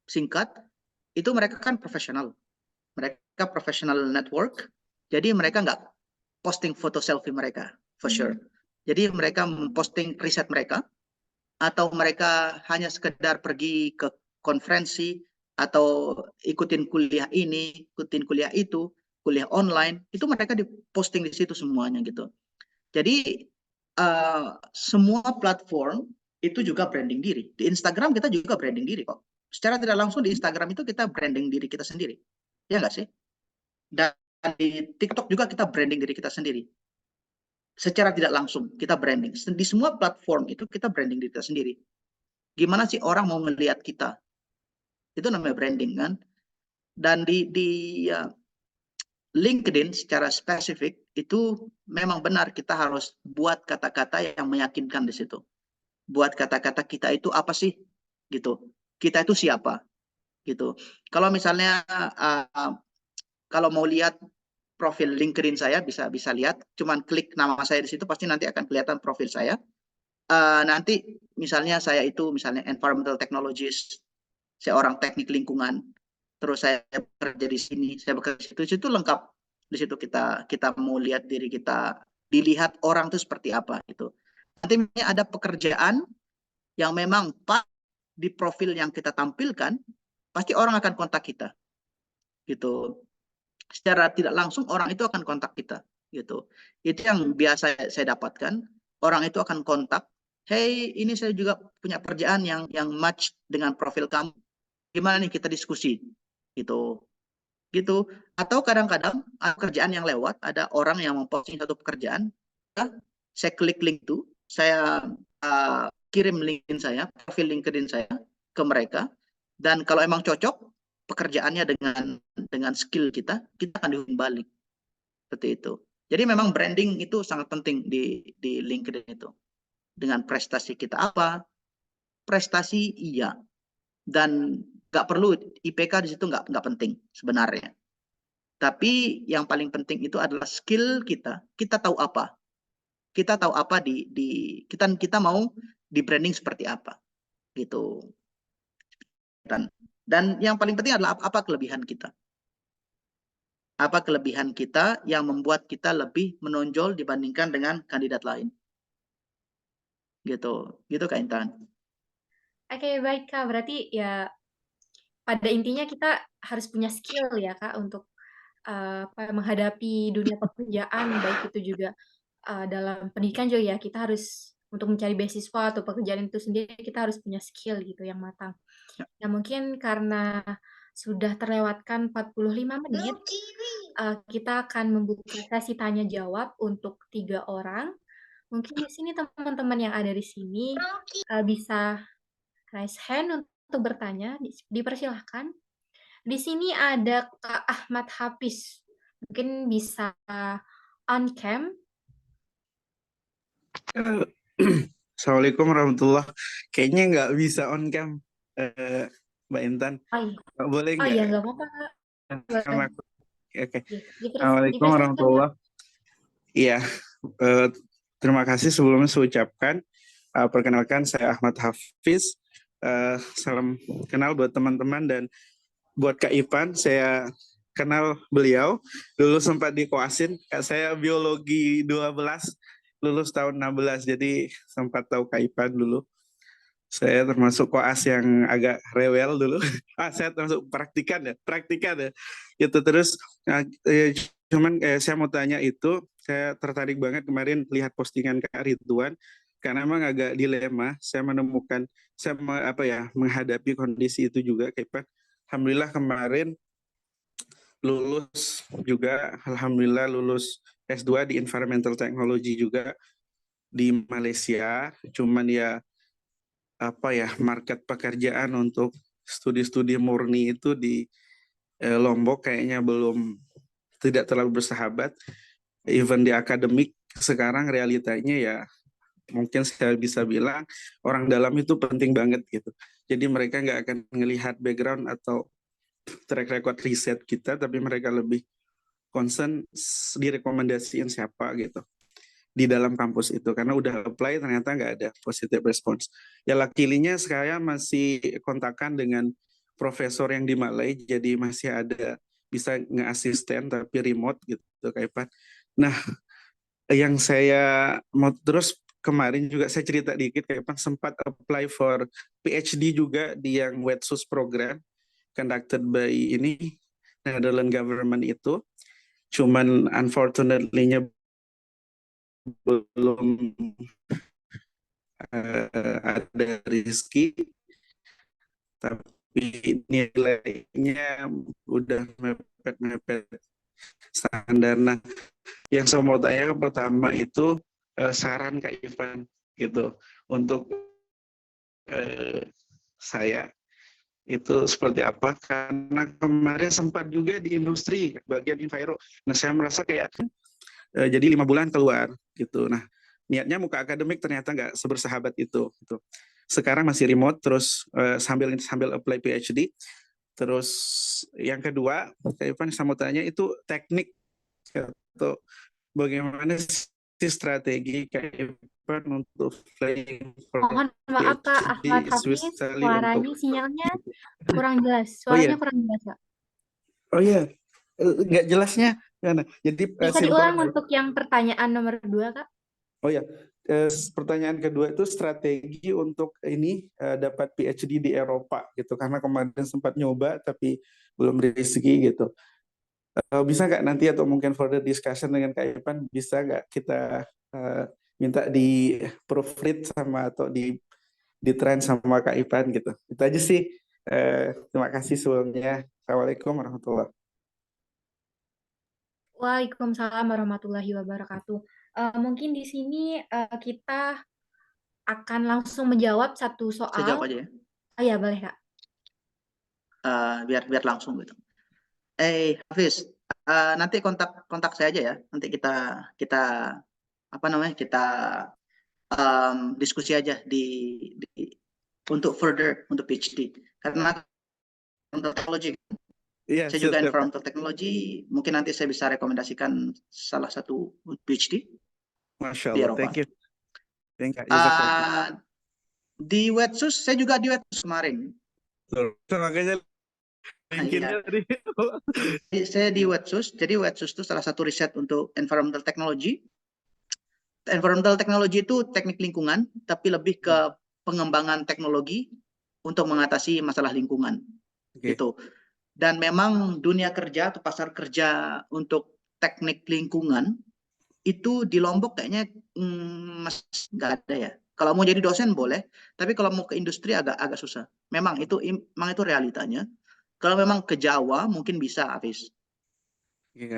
singkat itu mereka kan profesional, mereka professional network. Jadi mereka nggak posting foto selfie mereka, for sure. Mmm. Jadi mereka memposting riset mereka, atau mereka hanya sekedar pergi ke konferensi atau ikutin kuliah ini, ikutin kuliah itu, kuliah online, itu mereka diposting di situ semuanya gitu. Jadi semua platform itu juga branding diri. Di Instagram kita juga branding diri kok. Secara tidak langsung di Instagram itu kita branding diri kita sendiri. Ya nggak sih? Dan di TikTok juga kita branding diri kita sendiri. Secara tidak langsung kita branding. Di semua platform itu kita branding diri kita sendiri. Gimana sih orang mau ngelihat kita? Itu namanya branding kan. Dan di uh, LinkedIn secara spesifik itu memang benar kita harus buat kata-kata yang meyakinkan di situ. Buat kata-kata kita itu apa sih gitu. Kita itu siapa gitu. Kalau misalnya kalau mau lihat profil LinkedIn saya bisa bisa lihat, cuman klik nama saya di situ pasti nanti akan kelihatan profil saya. Nanti misalnya saya itu misalnya environmental technologist, saya orang teknik lingkungan, terus saya bekerja di sini, saya bekerja di situ lengkap. Di situ kita kita mau lihat diri kita, dilihat orang itu seperti apa gitu. Nanti ada pekerjaan yang memang pas di profil yang kita tampilkan, pasti orang akan kontak kita gitu. Secara tidak langsung orang itu akan kontak kita gitu. Itu yang biasa saya dapatkan. Orang itu akan kontak, hey ini saya juga punya pekerjaan yang match dengan profil kamu. Gimana nih kita diskusi gitu. Gitu. Atau kadang-kadang pekerjaan yang lewat, ada orang yang memposting satu pekerjaan, ya, saya klik link itu, saya kirim LinkedIn saya, profil LinkedIn saya ke mereka, dan kalau emang cocok pekerjaannya dengan skill kita, kita akan dihubungi balik seperti itu. Jadi memang branding itu sangat penting di LinkedIn itu. Dengan prestasi kita apa? Prestasi iya, dan nggak perlu IPK di situ nggak penting sebenarnya. Tapi yang paling penting itu adalah skill kita. Kita tahu apa? Kita tahu apa kita mau di branding seperti apa gitu. Dan yang paling penting adalah apa kelebihan kita. Apa kelebihan kita yang membuat kita lebih menonjol dibandingkan dengan kandidat lain. Gitu. Gitu Kak Intan. Oke, baik Kak, berarti ya pada intinya kita harus punya skill ya Kak untuk, apa, menghadapi dunia pekerjaan, baik itu juga, dalam pendidikan juga ya, kita harus untuk mencari beasiswa atau pekerjaan itu sendiri kita harus punya skill gitu yang matang. Ya. Nah mungkin karena sudah terlewatkan 45 menit, kita akan membuka sesi tanya jawab untuk 3 orang. Mungkin di sini teman-teman yang ada di sini, bisa raise hand untuk bertanya, dipersilahkan. Di sini ada Kak Ahmad Hafiz, mungkin bisa on cam. Assalamualaikum warahmatullah. Kayaknya nggak bisa on cam, Mbak Intan. Oh iya, Boleh oh iya nggak? nggak apa-apa Kak, boleh. Sama aku. Oke. Assalamualaikum Dipersilahkan Kak. warahmatullah. Iya, terima kasih sebelumnya saya ucapkan. Perkenalkan saya Ahmad Hafiz. Salam kenal buat teman-teman dan buat Kak Ipan. Saya kenal beliau. Dulu sempat di Koasin. Saya biologi 12, lulus tahun 16. Jadi sempat tahu Kak Ipan dulu. Saya termasuk koas yang agak rewel dulu. Saya termasuk praktikan ya. Itu terus, cuman saya mau tanya itu, Saya tertarik banget kemarin lihat postingan Kak Ridwan karena emang agak dilema. Saya menemukan menghadapi kondisi itu juga Kak Ipan. Alhamdulillah kemarin lulus juga, alhamdulillah lulus S2 di Environmental Technology juga di Malaysia. Cuman ya market pekerjaan untuk studi-studi murni itu di Lombok kayaknya tidak terlalu bersahabat. Even di akademik sekarang realitanya ya mungkin saya bisa bilang orang dalam itu penting banget gitu. Jadi mereka nggak akan melihat background atau track record riset kita, tapi mereka lebih concern direkomendasiin siapa gitu di dalam kampus itu, karena udah apply ternyata nggak ada positive response. Ya luckily-nya saya masih kontakan dengan profesor yang di Malai, jadi masih ada bisa nge-asisten tapi remote gitu Kak Ipan. Nah, yang saya mau terus kemarin juga saya cerita dikit Kak Ipan sempat apply for PhD juga di yang Wetsus program conducted by ini Netherlands government itu. Cuman unfortunately-nya belum ada rezeki, tapi nilainya udah mepet-mepet standar. Nah, yang saya mau tanya pertama itu saran Kak Ivan gitu untuk saya itu seperti apa, karena kemarin sempat juga di industri bagian enviro. Nah, saya merasa kayak jadi 5 bulan keluar gitu. Nah, niatnya muka akademik ternyata nggak sebersahabat itu. Gitu. Sekarang masih remote, terus sambil apply PhD. Terus yang kedua, Kak Ivan saya mau tanya itu teknik atau bagaimana sih strategi Kak Ivan untuk flying for Mohon maaf Kak Ahmad PhD, Hafiz, especially untuk suaranya sinyalnya kurang jelas. oh iya, Suaranya kurang jelas Kak. oh iya, nggak jelasnya. Nah, jadi Bisa simpel. diulang untuk yang pertanyaan nomor 2 Kak? Oh ya, pertanyaan kedua itu strategi untuk ini dapat PhD di Eropa gitu, karena kemarin sempat nyoba tapi belum rezeki gitu. Bisa nggak nanti atau mungkin further discussion dengan Kak Ipan, bisa nggak kita minta di proofread sama atau di trend sama Kak Ipan gitu. Itu aja sih. Terima kasih sebelumnya. Assalamualaikum warahmatullahi wabarakatuh. Waalaikumsalam warahmatullahi wabarakatuh. Mungkin di sini kita akan langsung menjawab satu Saya jawab soal. aja ya. Iya, boleh Kak. Biar langsung gitu. Hafiz, nanti kontak saya aja ya. Nanti kita kita diskusi aja untuk further untuk PhD. Karena untuk teknologi, Iya, saya juga siap, Pak. environmental technology, mungkin nanti saya bisa rekomendasikan salah satu PhD Masya di Allah, Eropa. thank you. Thank you. Di Wetsus, saya juga di Wetsus kemarin. Makanya Iya. Saya di Wetsus, jadi Wetsus itu salah satu riset untuk environmental technology. Environmental technology itu teknik lingkungan, tapi lebih ke pengembangan teknologi untuk mengatasi masalah lingkungan. Gitu. Dan memang dunia kerja atau pasar kerja untuk teknik lingkungan itu di Lombok kayaknya masih nggak ada ya. Kalau mau jadi dosen boleh, tapi kalau mau ke industri agak susah. Memang itu realitanya. Kalau memang ke Jawa mungkin bisa, Hafiz.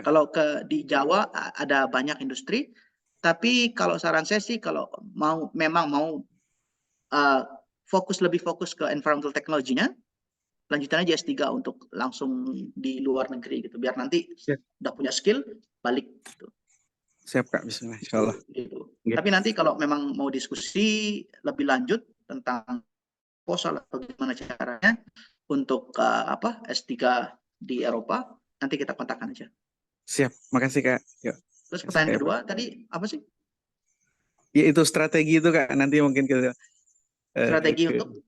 Kalau di Jawa ada banyak industri, tapi kalau saran saya sih kalau memang mau lebih fokus ke environmental technology-nya, lanjutan aja S3 untuk langsung di luar negeri gitu, biar nanti udah punya skill balik gitu. Siap Kak, bismillah, insyaallah. Gitu. Tapi nanti kalau memang mau diskusi lebih lanjut tentang proposal atau gimana caranya untuk S3 di Eropa, nanti kita kontakkan aja. Siap, makasih Kak. Yuk. Terus pertanyaan kedua tadi apa sih? Ya itu strategi itu Kak, nanti mungkin kita strategi untuk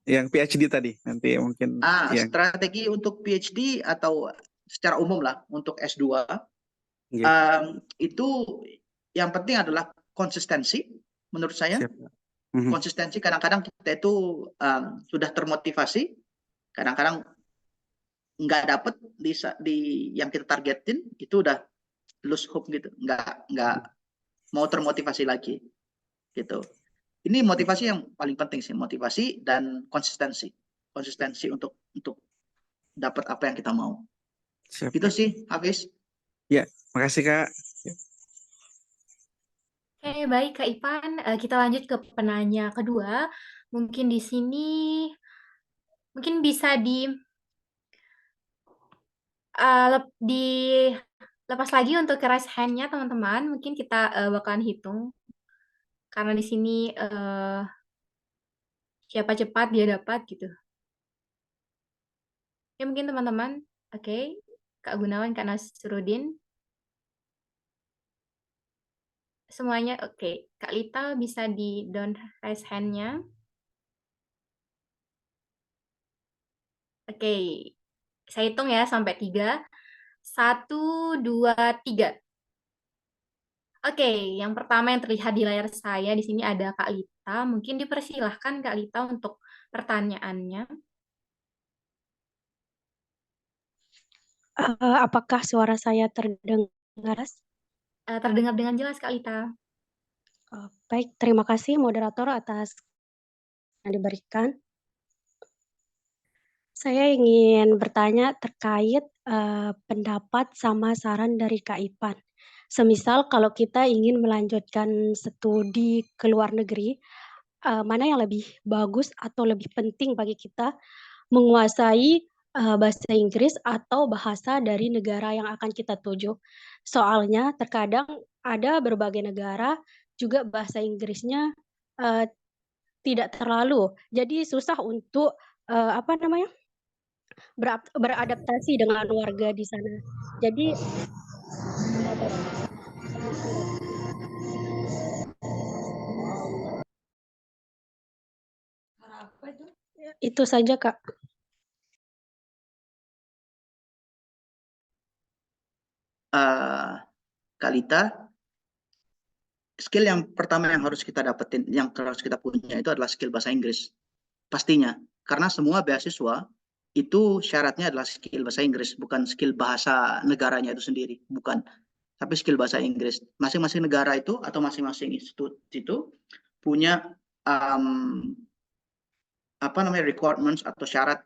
yang PhD tadi, nanti mungkin strategi untuk PhD atau secara umum lah untuk S2. Itu yang penting adalah konsistensi menurut saya. Konsistensi, kadang-kadang kita itu sudah termotivasi, kadang-kadang nggak dapet di yang kita targetin, itu udah lose hope gitu, nggak mau termotivasi lagi gitu. Ini motivasi yang paling penting sih, motivasi dan konsistensi untuk dapat apa yang kita mau. Siap, Itu Kak. sih, Hafiz. Ya, makasih Kak. Oke, baik Kak Ipan. Kita lanjut ke penanya kedua. Mungkin di sini mungkin bisa dilepas lagi untuk raise hand-nya teman-teman. Mungkin kita bakalan hitung karena di sini siapa cepat dia dapat gitu. Ya mungkin teman-teman. Oke, Kak Gunawan, Kak Nasruddin. Semuanya oke. Kak Lita bisa di down raise hand-nya. Oke, saya hitung ya sampai 3. 1, 2, 3. Oke, yang pertama yang terlihat di layar saya di sini ada Kak Lita. Mungkin dipersilahkan Kak Lita untuk pertanyaannya. Apakah suara saya terdengar? Terdengar dengan jelas Kak Lita. Baik, terima kasih moderator atas yang diberikan. Saya ingin bertanya terkait pendapat sama saran dari Kak Ipan. Semisal kalau kita ingin melanjutkan studi ke luar negeri, mana yang lebih bagus atau lebih penting bagi kita menguasai bahasa Inggris atau bahasa dari negara yang akan kita tuju. Soalnya terkadang ada berbagai negara juga bahasa Inggrisnya tidak terlalu, jadi susah untuk beradaptasi dengan warga di sana. Jadi itu saja Kak. Kak Lita, skill yang pertama yang harus kita dapetin, yang harus kita punya itu adalah skill bahasa Inggris. Pastinya, karena semua beasiswa itu syaratnya adalah skill bahasa Inggris, bukan skill bahasa negaranya itu sendiri, bukan. Tapi skill bahasa Inggris. Masing-masing negara itu atau masing-masing institut itu punya requirements atau syarat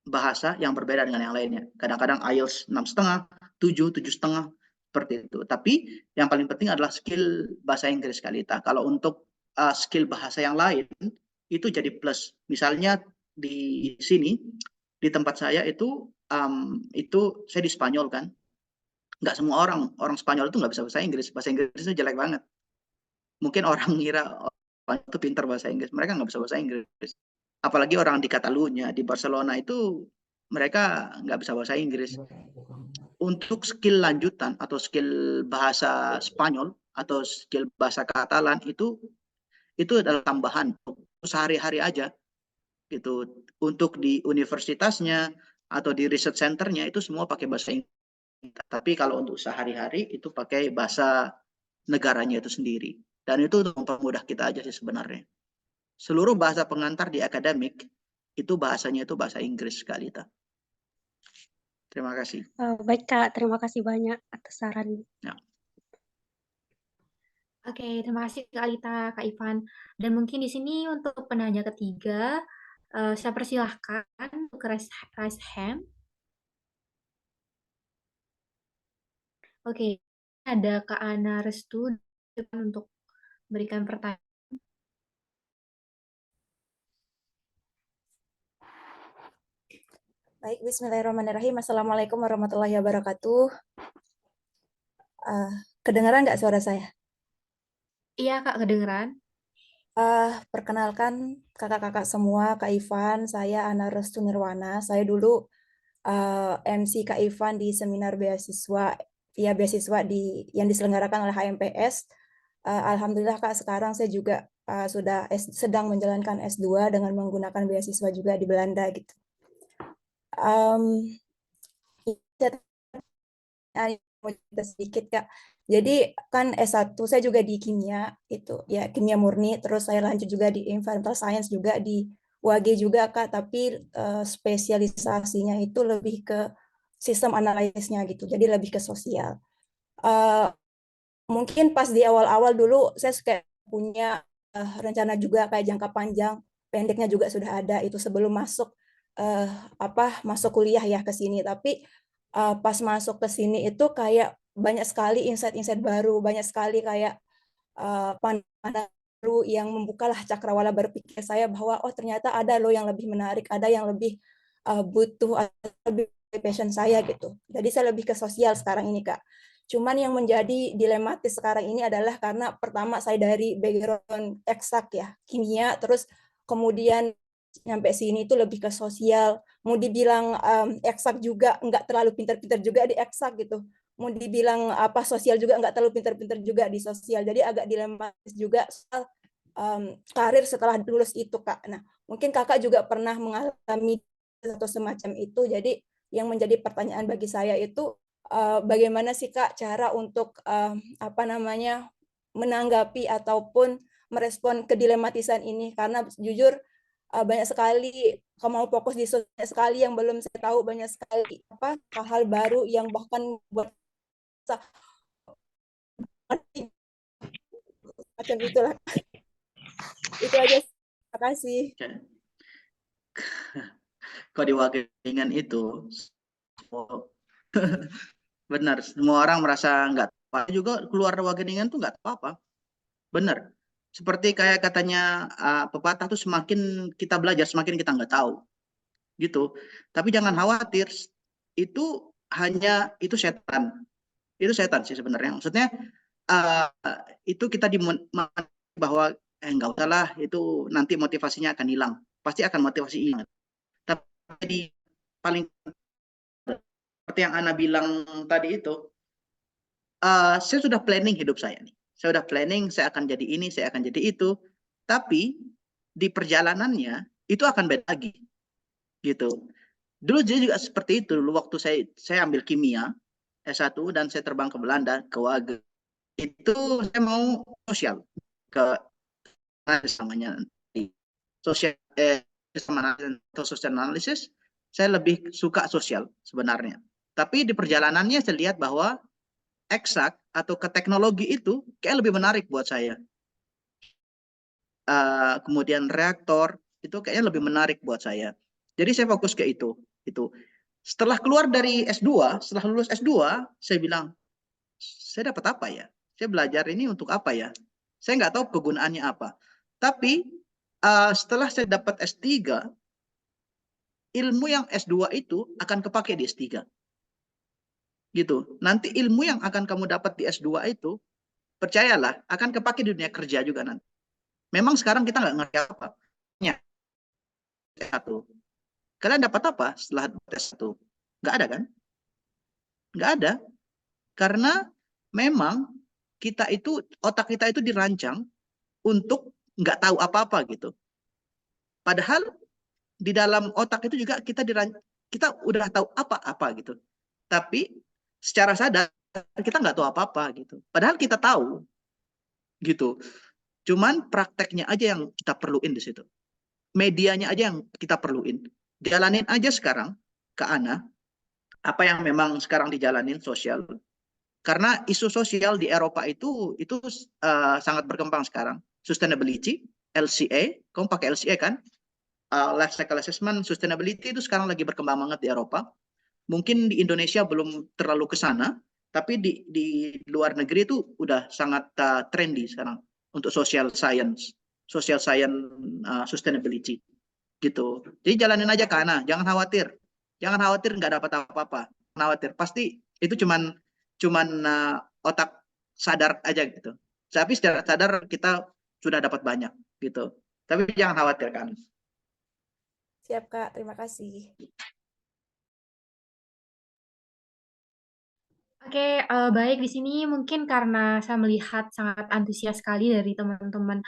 bahasa yang berbeda dengan yang lainnya. Kadang-kadang IELTS 6,5, 7, 7,5, seperti itu. Tapi yang paling penting adalah skill bahasa Inggris, Kalita. Kalau untuk skill bahasa yang lain, itu jadi plus. Misalnya di sini, di tempat saya itu saya di Spanyol kan. Nggak semua orang Spanyol itu nggak bisa bahasa Inggris. Bahasa Inggrisnya jelek banget. Mungkin orang ngira orang itu pintar bahasa Inggris. Mereka nggak bisa bahasa Inggris. Apalagi orang di Catalunya, di Barcelona itu mereka nggak bisa bahasa Inggris. Untuk skill lanjutan atau skill bahasa Spanyol atau skill bahasa Katalan itu adalah tambahan sehari-hari aja gitu. Untuk di universitasnya atau di research centernya itu semua pakai bahasa Inggris. Tapi kalau untuk sehari-hari itu pakai bahasa negaranya itu sendiri. Dan itu untuk mempermudah kita aja sih sebenarnya. Seluruh bahasa pengantar di akademik itu bahasanya itu bahasa Inggris, Kak Lita. Terima kasih. Baik Kak, terima kasih banyak atas saran. Ya. Oke, terima kasih Kak Lita, Kak Ivan. Dan mungkin di sini untuk penanya ketiga, saya persilahkan untuk raise hand. Oke, ada Kak Ana Restu untuk memberikan pertanyaan. Baik, bismillahirrahmanirrahim. Assalamualaikum warahmatullahi wabarakatuh. Kedengaran nggak suara saya? Iya Kak, kedengeran. Perkenalkan kakak-kakak semua, Kak Ivan, saya Ana Restu Nirwana. Saya dulu MC Kak Ivan di seminar beasiswa yang diselenggarakan oleh HMPS. Alhamdulillah Kak, sekarang saya juga sedang menjalankan S2 dengan menggunakan beasiswa juga di Belanda gitu. Sedikit Kak. Jadi kan S1 saya juga di kimia itu ya, kimia murni, terus saya lanjut juga di environmental science juga di UAG juga Kak, tapi spesialisasinya itu lebih ke sistem analisisnya gitu. Jadi lebih ke sosial. Mungkin pas di awal-awal dulu saya kayak punya rencana juga kayak jangka panjang, pendeknya juga sudah ada itu sebelum masuk masuk kuliah ya ke sini. Tapi pas masuk ke sini itu kayak banyak sekali insight-insight baru, banyak sekali kayak pandangan baru yang membukalah cakrawala berpikir saya bahwa oh ternyata ada loh yang lebih menarik, ada yang lebih butuh, lebih passion saya gitu. Jadi saya lebih ke sosial sekarang ini Kak. Cuman yang menjadi dilematis sekarang ini adalah karena pertama saya dari background eksak ya, kimia, terus kemudian nyampe sini itu lebih ke sosial. Mau dibilang eksak juga nggak terlalu pintar-pintar juga di eksak gitu. Mau dibilang apa sosial juga nggak terlalu pintar-pintar juga di sosial. Jadi agak dilematis juga soal karir setelah lulus itu Kak. Nah, mungkin Kakak juga pernah mengalami atau semacam itu. Jadi yang menjadi pertanyaan bagi saya itu bagaimana sih Kak cara untuk menanggapi ataupun merespon kedilematisan ini karena jujur banyak sekali kalau mau fokus di sosial sekali yang belum saya tahu banyak sekali hal-hal baru yang bahkan buat macam itulah. Itu aja. Terima kasih. Kalau di Wageningen itu benar, semua orang merasa nggak apa juga keluar Wageningen tuh nggak apa-apa. Benar. Seperti kayak katanya pepatah tuh semakin kita belajar semakin kita nggak tahu. Gitu. Tapi jangan khawatir, itu itu setan. Itu setan sih sebenarnya. Maksudnya itu kita bahwa nggak usah lah, itu nanti motivasinya akan hilang. Pasti akan motivasi hilang. Tapi paling seperti yang Ana bilang tadi itu, saya sudah planning hidup saya nih. Saya sudah planning, saya akan jadi ini, saya akan jadi itu. Tapi di perjalanannya itu akan beda lagi, gitu. Dulu juga seperti itu. Dulu waktu saya ambil kimia S1 dan saya terbang ke Belanda, ke Wage. Itu saya mau sosial, ke namanya sosial atau social analysis. Saya lebih suka sosial sebenarnya. Tapi di perjalanannya saya lihat bahwa eksak atau ke teknologi itu kayak lebih menarik buat saya. Kemudian reaktor itu kayaknya lebih menarik buat saya. Jadi saya fokus ke itu. Setelah keluar dari S2, setelah lulus S2, saya bilang, saya dapat apa ya? Saya belajar ini untuk apa ya? Saya nggak tahu kegunaannya apa. Tapi setelah saya dapat S3, ilmu yang S2 itu akan kepake di S3. Gitu. Nanti ilmu yang akan kamu dapat di S2 itu, percayalah, akan kepake di dunia kerja juga nanti. Memang sekarang kita nggak ngerti apa. S1. Kalian dapat apa setelah S1? Nggak ada kan? Nggak ada. Karena memang otak kita itu dirancang untuk nggak tahu apa-apa gitu. Padahal di dalam otak itu juga kita udah tahu apa-apa gitu. Tapi secara sadar kita nggak tahu apa-apa gitu. Padahal kita tahu gitu. Cuman prakteknya aja yang kita perluin di situ. Medianya aja yang kita perluin. Jalanin aja sekarang ke Ana apa yang memang sekarang dijalanin sosial. Karena isu sosial di Eropa itu sangat berkembang sekarang. Sustainability, LCA, kamu pakai LCA kan? Life Cycle Assessment, Sustainability itu sekarang lagi berkembang banget di Eropa. Mungkin di Indonesia belum terlalu ke sana, tapi di luar negeri itu udah sangat trendy sekarang untuk social science sustainability gitu. Jadi jalanin aja ke Ana, jangan khawatir nggak dapat apa-apa, khawatir pasti itu cuman otak sadar aja gitu. Tapi secara sadar kita sudah dapat banyak gitu. Tapi jangan khawatir kan. Siap Kak, terima kasih. Oke, baik di sini mungkin karena saya melihat sangat antusias sekali dari teman-teman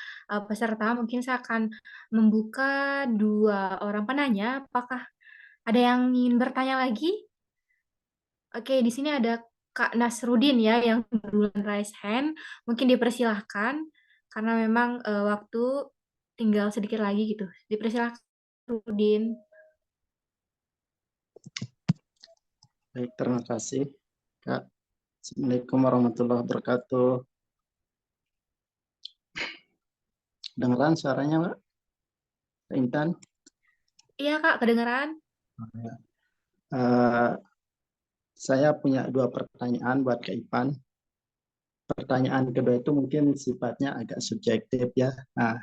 peserta, mungkin saya akan membuka 2 orang penanya. Apakah ada yang ingin bertanya lagi? Oke, di sini ada Kak Nasrudin ya yang duluan raise hand. Mungkin dipersilahkan karena memang waktu tinggal sedikit lagi gitu. Dipersilahkan Rudin. Baik, terima kasih Kak. Assalamualaikum warahmatullahi wabarakatuh. Dengeran suaranya, Mbak? Intan? Iya, Kak, kedengeran? Saya punya 2 pertanyaan buat Kak Ipan. Pertanyaan kedua itu mungkin sifatnya agak subjektif ya. Nah,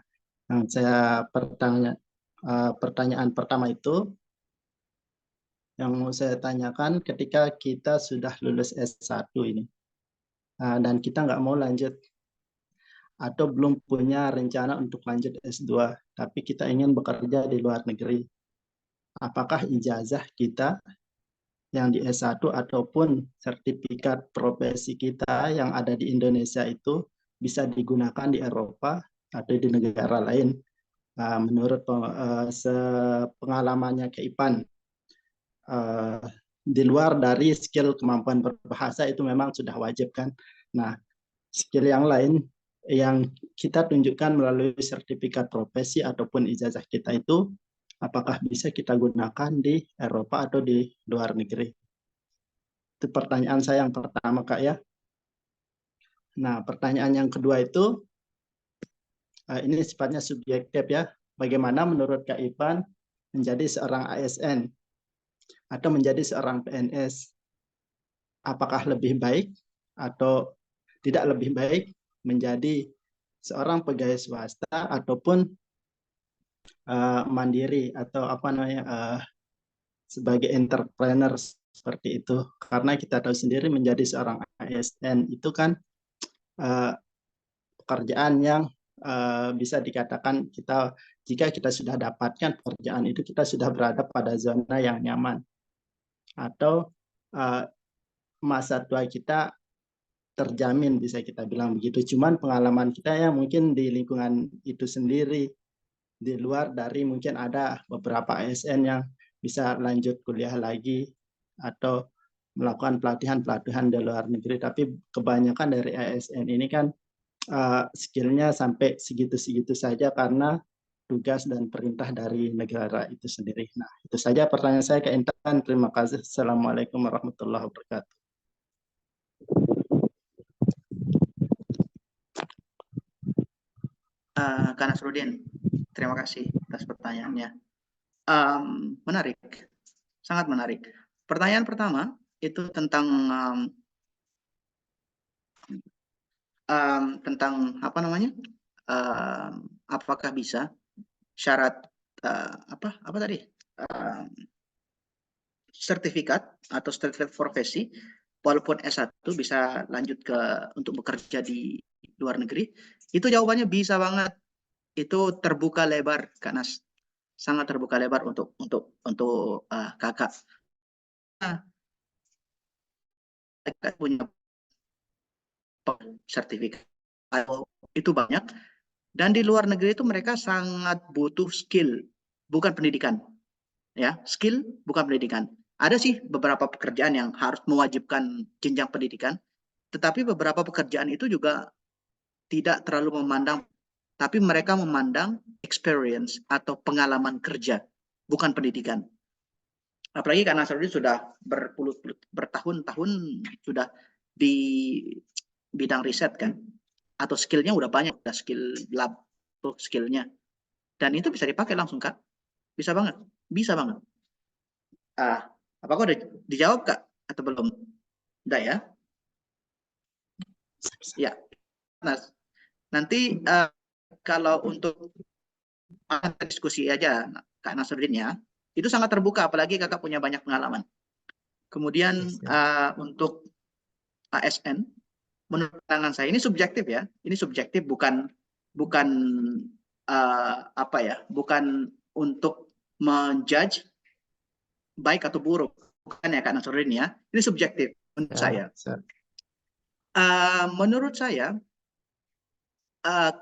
yang saya pertanyaan pertama itu, yang mau saya tanyakan ketika kita sudah lulus S1 ini, dan kita nggak mau lanjut atau belum punya rencana untuk lanjut S2, tapi kita ingin bekerja di luar negeri. Apakah ijazah kita yang di S1 ataupun sertifikat profesi kita yang ada di Indonesia itu bisa digunakan di Eropa atau di negara lain? Menurut pengalamannya Kak Ipan, di luar dari skill kemampuan berbahasa itu memang sudah wajib kan. Nah, skill yang lain yang kita tunjukkan melalui sertifikat profesi ataupun ijazah kita itu, apakah bisa kita gunakan di Eropa atau di luar negeri? Itu pertanyaan saya yang pertama, Kak ya. Nah, pertanyaan yang kedua itu, ini sifatnya subjektif ya. Bagaimana menurut Kak Ipan menjadi seorang ASN atau menjadi seorang PNS? Apakah lebih baik atau tidak lebih baik menjadi seorang pegawai swasta ataupun mandiri atau apa namanya sebagai entrepreneur seperti itu? Karena kita tahu sendiri menjadi seorang ASN itu kan pekerjaan yang bisa dikatakan jika kita sudah dapatkan pekerjaan itu, kita sudah berada pada zona yang nyaman atau masa tua kita terjamin, bisa kita bilang begitu. Cuman pengalaman kita ya mungkin di lingkungan itu sendiri, di luar dari mungkin ada beberapa ASN yang bisa lanjut kuliah lagi atau melakukan pelatihan-pelatihan di luar negeri. Tapi kebanyakan dari ASN ini kan skillnya sampai segitu-segitu saja karena tugas dan perintah dari negara itu sendiri. Nah, itu saja pertanyaan saya ke Intan. Terima kasih. Assalamualaikum warahmatullahi wabarakatuh. Kak Nasruddin, terima kasih atas pertanyaannya. Menarik, sangat menarik. Pertanyaan pertama itu tentang apa namanya? Apakah bisa syarat apa tadi? Sertifikat atau sertifikat profesi walaupun S1 bisa lanjut untuk bekerja di luar negeri? Itu jawabannya bisa banget. Itu terbuka lebar, Kak Nas. Sangat terbuka lebar untuk kakak. Kakak punya sertifikat itu banyak, dan di luar negeri itu mereka sangat butuh skill, bukan pendidikan. Ya, skill bukan pendidikan. Ada sih beberapa pekerjaan yang harus mewajibkan jenjang pendidikan, tetapi beberapa pekerjaan itu juga tidak terlalu memandang, tapi mereka memandang experience atau pengalaman kerja, bukan pendidikan. Apalagi karena Nasruddin sudah bertahun-tahun sudah di bidang riset kan, atau skillnya udah banyak, udah skill lab tuh skillnya, dan itu bisa dipakai langsung Kak, bisa banget, bisa banget. Apakah udah dijawab Kak atau belum? Udah ya? Ya. Nah, nanti kalau untuk diskusi aja Kak Nasruddin ya, itu sangat terbuka, apalagi kakak punya banyak pengalaman. Kemudian untuk ASN, menurut pandangan saya ini subjektif ya, ini subjektif, bukan apa ya, bukan untuk menjudge baik atau buruk, bukan ya Kak Nasruddin ya, ini subjektif menurut saya. Menurut saya,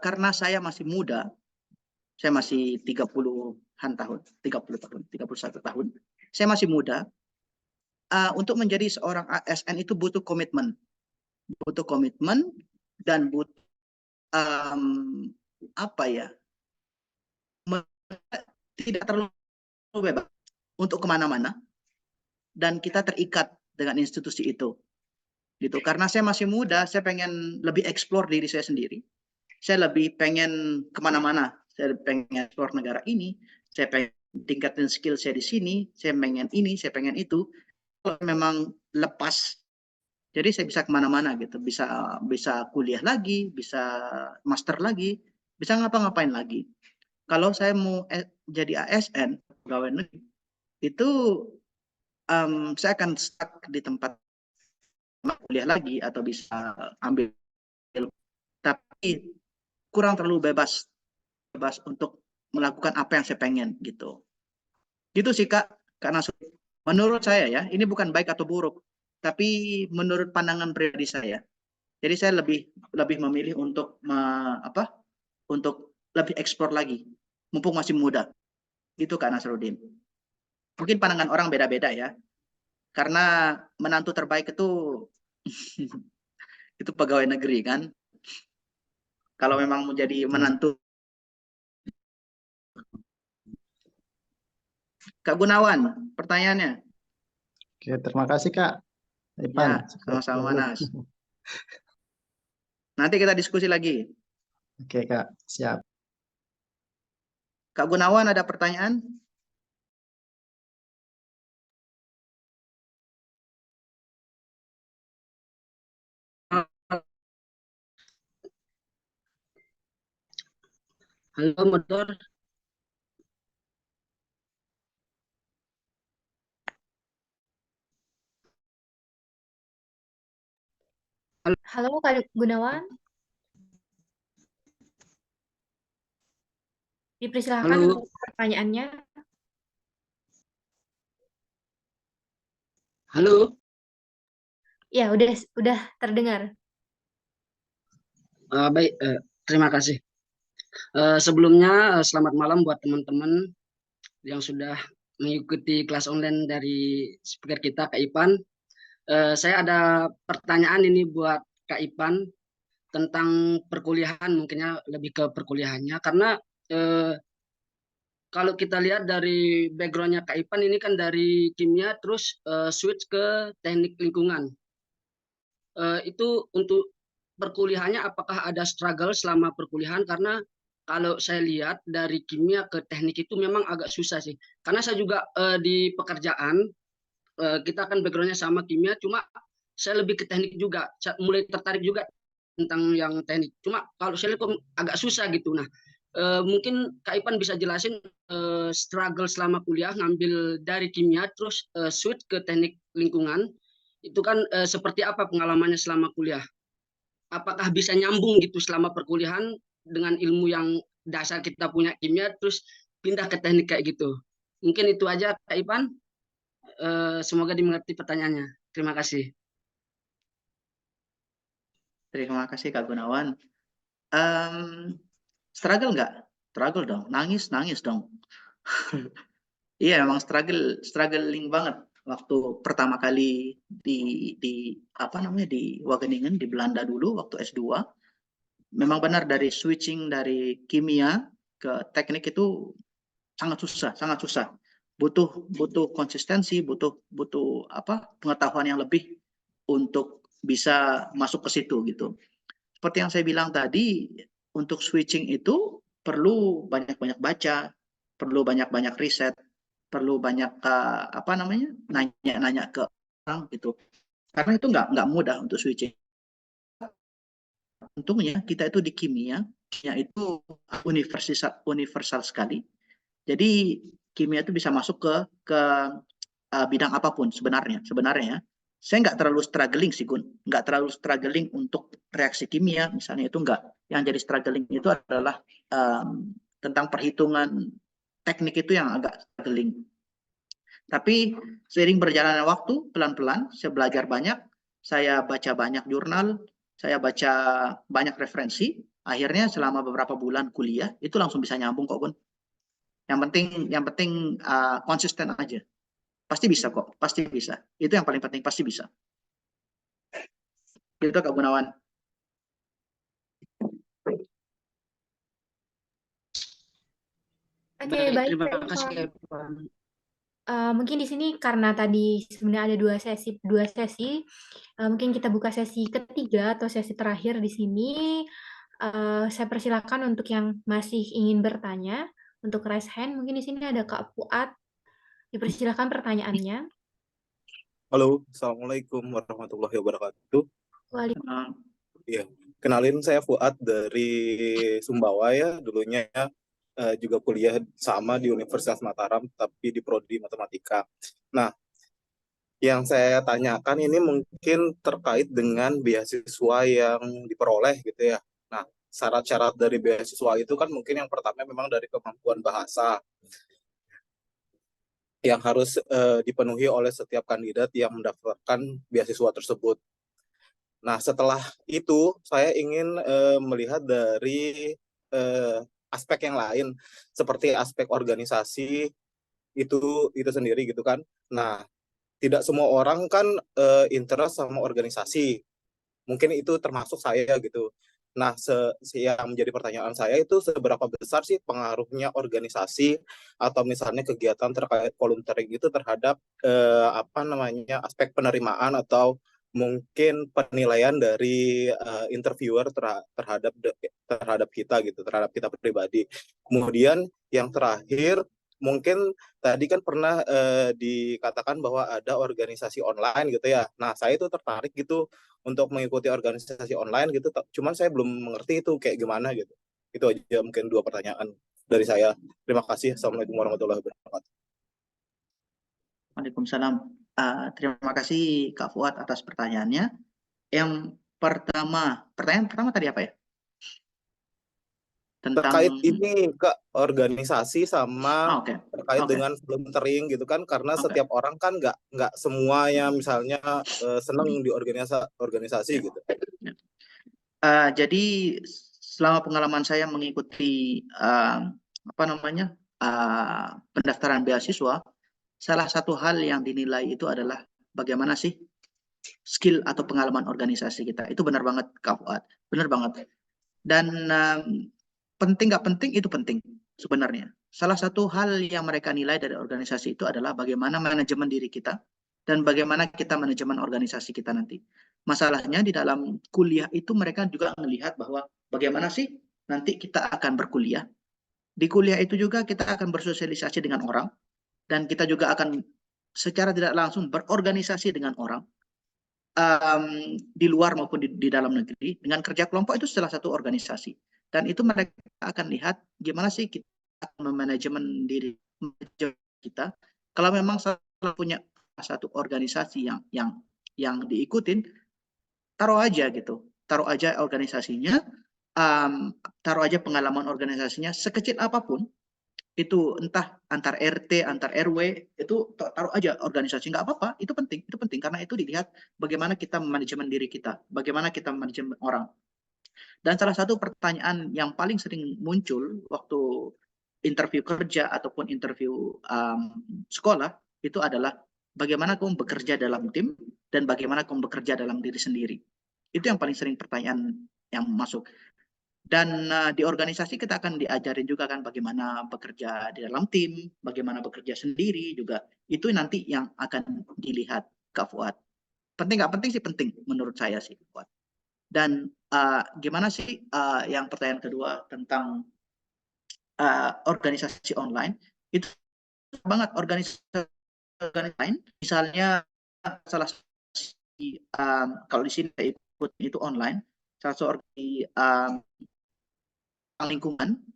karena saya masih muda, saya masih 30-an tahun, 30 tahun, 31 tahun, saya masih muda. Untuk menjadi seorang ASN itu butuh komitmen dan butuh apa ya, tidak terlalu bebas untuk kemana-mana, dan kita terikat dengan institusi itu. gitu. Karena saya masih muda, saya pengen lebih explore diri saya sendiri. Saya lebih pengen kemana-mana. Saya pengen explore negara ini, saya pengen tingkatin skill saya di sini, saya pengen ini, saya pengen itu. Kalau memang lepas, jadi saya bisa kemana-mana gitu, bisa kuliah lagi, bisa master lagi, bisa ngapa-ngapain lagi. Kalau saya mau jadi ASN, pegawai negeri, itu saya akan stuck di tempat kuliah lagi atau bisa ambil, tapi kurang terlalu bebas untuk melakukan apa yang saya pengen gitu. Gitu sih Kak, karena menurut saya ya, ini bukan baik atau buruk, tapi menurut pandangan pribadi saya. Jadi saya lebih memilih untuk untuk lebih eksplor lagi, mumpung masih muda. Gitu Kak Nasruddin. Mungkin pandangan orang beda-beda ya. Karena menantu terbaik itu itu pegawai negeri kan. Kalau memang mau jadi menantu. Kak Gunawan, pertanyaannya. Oke, terima kasih Kak Ipan. Ya, sama-sama Mas. Nanti kita diskusi lagi. Oke Kak, siap. Kak Gunawan ada pertanyaan? Halo, Motor. Halo Kak Gunawan, dipersilahkan Halo. untuk pertanyaannya. Halo. Ya, udah terdengar. Baik, terima kasih. Sebelumnya, selamat malam buat teman-teman yang sudah mengikuti kelas online dari speaker kita, Kak Ipan. Saya ada pertanyaan ini buat Kak Ipan tentang perkuliahan, mungkinnya lebih ke perkuliahannya. Karena kalau kita lihat dari backgroundnya Kak Ipan ini kan dari kimia, terus switch ke teknik lingkungan. Itu untuk perkuliahannya apakah ada struggle selama perkuliahan? Karena kalau saya lihat dari kimia ke teknik itu memang agak susah sih. Karena saya juga di pekerjaan kita kan backgroundnya sama kimia, cuma saya lebih ke teknik juga. Saya mulai tertarik juga tentang yang teknik. Cuma kalau saya lihat kok agak susah gitu. Nah, mungkin Kak Ipan bisa jelasin struggle selama kuliah ngambil dari kimia terus switch ke teknik lingkungan. Itu kan seperti apa pengalamannya selama kuliah? Apakah bisa nyambung gitu selama perkuliahan dengan ilmu yang dasar kita punya kimia terus pindah ke teknik kayak gitu? Mungkin itu aja Kak Ipan. Semoga dimengerti pertanyaannya. Terima kasih. Terima kasih Kak Gunawan. Struggle nggak? Struggle dong. Nangis dong. Iya, memang struggling banget waktu pertama kali di Wageningen di Belanda dulu waktu S2. Memang benar dari switching dari kimia ke teknik itu sangat susah. Butuh konsistensi, butuh pengetahuan yang lebih untuk bisa masuk ke situ gitu. Seperti yang saya bilang tadi, untuk switching itu perlu banyak-banyak baca, perlu banyak-banyak riset, perlu banyak nanya-nanya ke orang gitu. Karena itu nggak mudah untuk switching. Untungnya kita itu di kimia itu universal sekali. Jadi kimia itu bisa masuk ke bidang apapun sebenarnya. Saya nggak terlalu struggling sih Gun, nggak terlalu struggling untuk reaksi kimia misalnya, itu nggak. Yang jadi struggling itu adalah tentang perhitungan teknik itu yang agak struggling. Tapi seiring berjalannya waktu, pelan-pelan saya belajar banyak, saya baca banyak jurnal, saya baca banyak referensi, akhirnya selama beberapa bulan kuliah itu langsung bisa nyambung kok Gun. Yang penting konsisten aja. Pasti bisa kok, pasti bisa. Itu yang paling penting, pasti bisa. Itu Kak Gunawan. Oke, baik Terima Kak kasih Ivan. Kak Ipan. Mungkin di sini karena tadi sebenarnya ada dua sesi, mungkin kita buka sesi ketiga atau sesi terakhir di sini. Saya persilakan untuk yang masih ingin bertanya, untuk raise hand. Mungkin di sini ada Kak Fuad, dipersilakan pertanyaannya. Halo, Assalamualaikum warahmatullahi wabarakatuh. Waalaikumsalam. Iya, kenalin saya Fuad dari Sumbawa ya, dulunya juga kuliah sama di Universitas Mataram, tapi di Prodi Matematika. Nah, yang saya tanyakan ini mungkin terkait dengan beasiswa yang diperoleh gitu ya. Nah, syarat-syarat dari beasiswa itu kan mungkin yang pertama memang dari kemampuan bahasa yang harus dipenuhi oleh setiap kandidat yang mendaftarkan beasiswa tersebut. Nah, setelah itu saya ingin melihat dari aspek yang lain, seperti aspek organisasi itu sendiri gitu kan. Nah, tidak semua orang kan interest sama organisasi. Mungkin itu termasuk saya gitu. Nah, yang menjadi pertanyaan saya itu seberapa besar sih pengaruhnya organisasi atau misalnya kegiatan terkait volunteering itu terhadap aspek penerimaan atau mungkin penilaian dari interviewer terhadap kita gitu, terhadap kita pribadi. Kemudian yang terakhir mungkin tadi kan pernah dikatakan bahwa ada organisasi online gitu ya. Nah, saya itu tertarik gitu untuk mengikuti organisasi online gitu, cuman saya belum mengerti itu kayak gimana gitu. Itu aja mungkin 2 pertanyaan dari saya. Terima kasih. Assalamualaikum warahmatullahi wabarakatuh. Waalaikumsalam. Terima kasih Kak Fuad atas pertanyaannya. Yang pertanyaan pertama tadi apa ya? Terkait ini Kak, organisasi sama Oke. terkait dengan volunteering gitu kan, karena setiap orang kan nggak semuanya misalnya seneng di organisasi gitu. Jadi selama pengalaman saya mengikuti pendaftaran beasiswa, salah satu hal yang dinilai itu adalah bagaimana sih skill atau pengalaman organisasi kita. Itu benar banget Kak Fuad, benar banget. Dan penting nggak penting itu penting sebenarnya. Salah satu hal yang mereka nilai dari organisasi itu adalah bagaimana manajemen diri kita dan bagaimana kita manajemen organisasi kita nanti. Masalahnya di dalam kuliah itu mereka juga melihat bahwa bagaimana sih nanti kita akan berkuliah. Di kuliah itu juga kita akan bersosialisasi dengan orang dan kita juga akan secara tidak langsung berorganisasi dengan orang di luar maupun di dalam negeri. Dengan kerja kelompok itu salah satu organisasi. Dan itu mereka akan lihat gimana sih kita memanajemen diri kita. Kalau memang salah punya satu organisasi yang diikutin, taruh aja gitu, taruh aja organisasinya, taruh aja pengalaman organisasinya sekecil apapun, itu entah antar RT, antar RW, itu taruh aja organisasi, nggak apa-apa, itu penting karena itu dilihat bagaimana kita manajemen diri kita, bagaimana kita manajemen orang. Dan salah satu pertanyaan yang paling sering muncul waktu interview kerja ataupun interview sekolah itu adalah bagaimana kamu bekerja dalam tim dan bagaimana kamu bekerja dalam diri sendiri. Itu yang paling sering pertanyaan yang masuk. Dan di organisasi kita akan diajarin juga kan bagaimana bekerja di dalam tim, bagaimana bekerja sendiri juga. Itu nanti yang akan dilihat Kak Fuad. Penting nggak penting sih penting menurut saya sih Fuad. Dan gimana sih yang pertanyaan kedua tentang organisasi online, itu banget organisasi online, misalnya salah satu kalau di sini ikut itu online, salah satu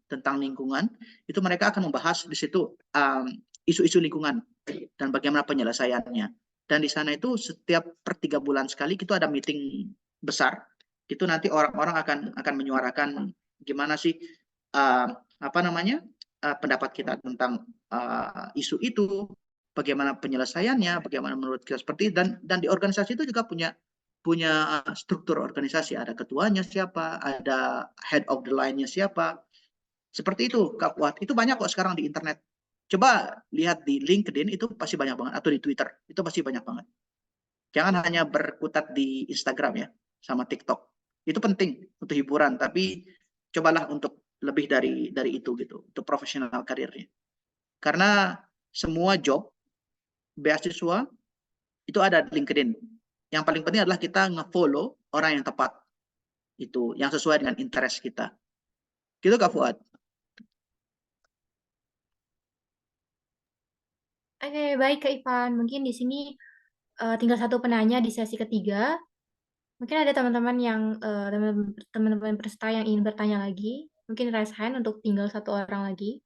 tentang lingkungan itu mereka akan membahas di situ isu-isu lingkungan dan bagaimana penyelesaiannya. Dan di sana itu setiap per 3 bulan sekali itu ada meeting besar. Itu nanti orang-orang akan menyuarakan gimana sih pendapat kita tentang isu itu, bagaimana penyelesaiannya, bagaimana menurut kita seperti dan di organisasi itu juga punya struktur organisasi, ada ketuanya siapa, ada head of the line-nya siapa. Seperti itu Kak Fuad. Itu banyak kok sekarang di internet. Coba lihat di LinkedIn itu pasti banyak banget, atau di Twitter itu pasti banyak banget. Jangan hanya berkutat di Instagram ya sama TikTok. Itu penting untuk hiburan, tapi cobalah untuk lebih dari itu gitu, untuk profesional karirnya. Karena semua job beasiswa itu ada di LinkedIn. Yang paling penting adalah kita nge-follow orang yang tepat. Itu yang sesuai dengan interest kita. Gitu Kak Fuad. Oke, baik Kak Ivan. Mungkin di sini tinggal satu penanya di sesi ketiga. Mungkin ada teman-teman yang teman-teman peserta yang ingin bertanya lagi. Mungkin raise hand untuk tinggal satu orang lagi.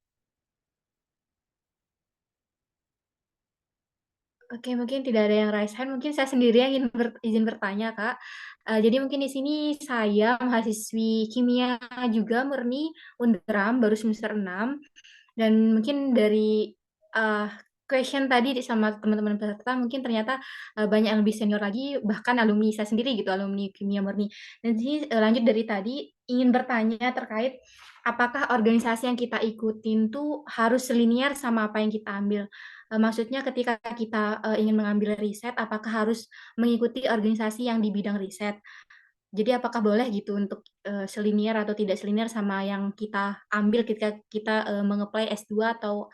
Oke, mungkin tidak ada yang raise hand. Mungkin saya sendiri yang izin bertanya, Kak. Jadi mungkin di sini saya mahasiswi kimia juga murni Underam, baru semester 6. Dan mungkin dari question tadi sama teman-teman peserta, mungkin ternyata banyak yang lebih senior lagi, bahkan alumni saya sendiri gitu, alumni kimia murni. Dan di sini lanjut dari tadi, ingin bertanya terkait apakah organisasi yang kita ikutin tuh harus selinier sama apa yang kita ambil. Maksudnya ketika kita ingin mengambil riset, apakah harus mengikuti organisasi yang di bidang riset? Jadi apakah boleh gitu untuk selinier atau tidak selinier sama yang kita ambil ketika kita mengapply S2 atau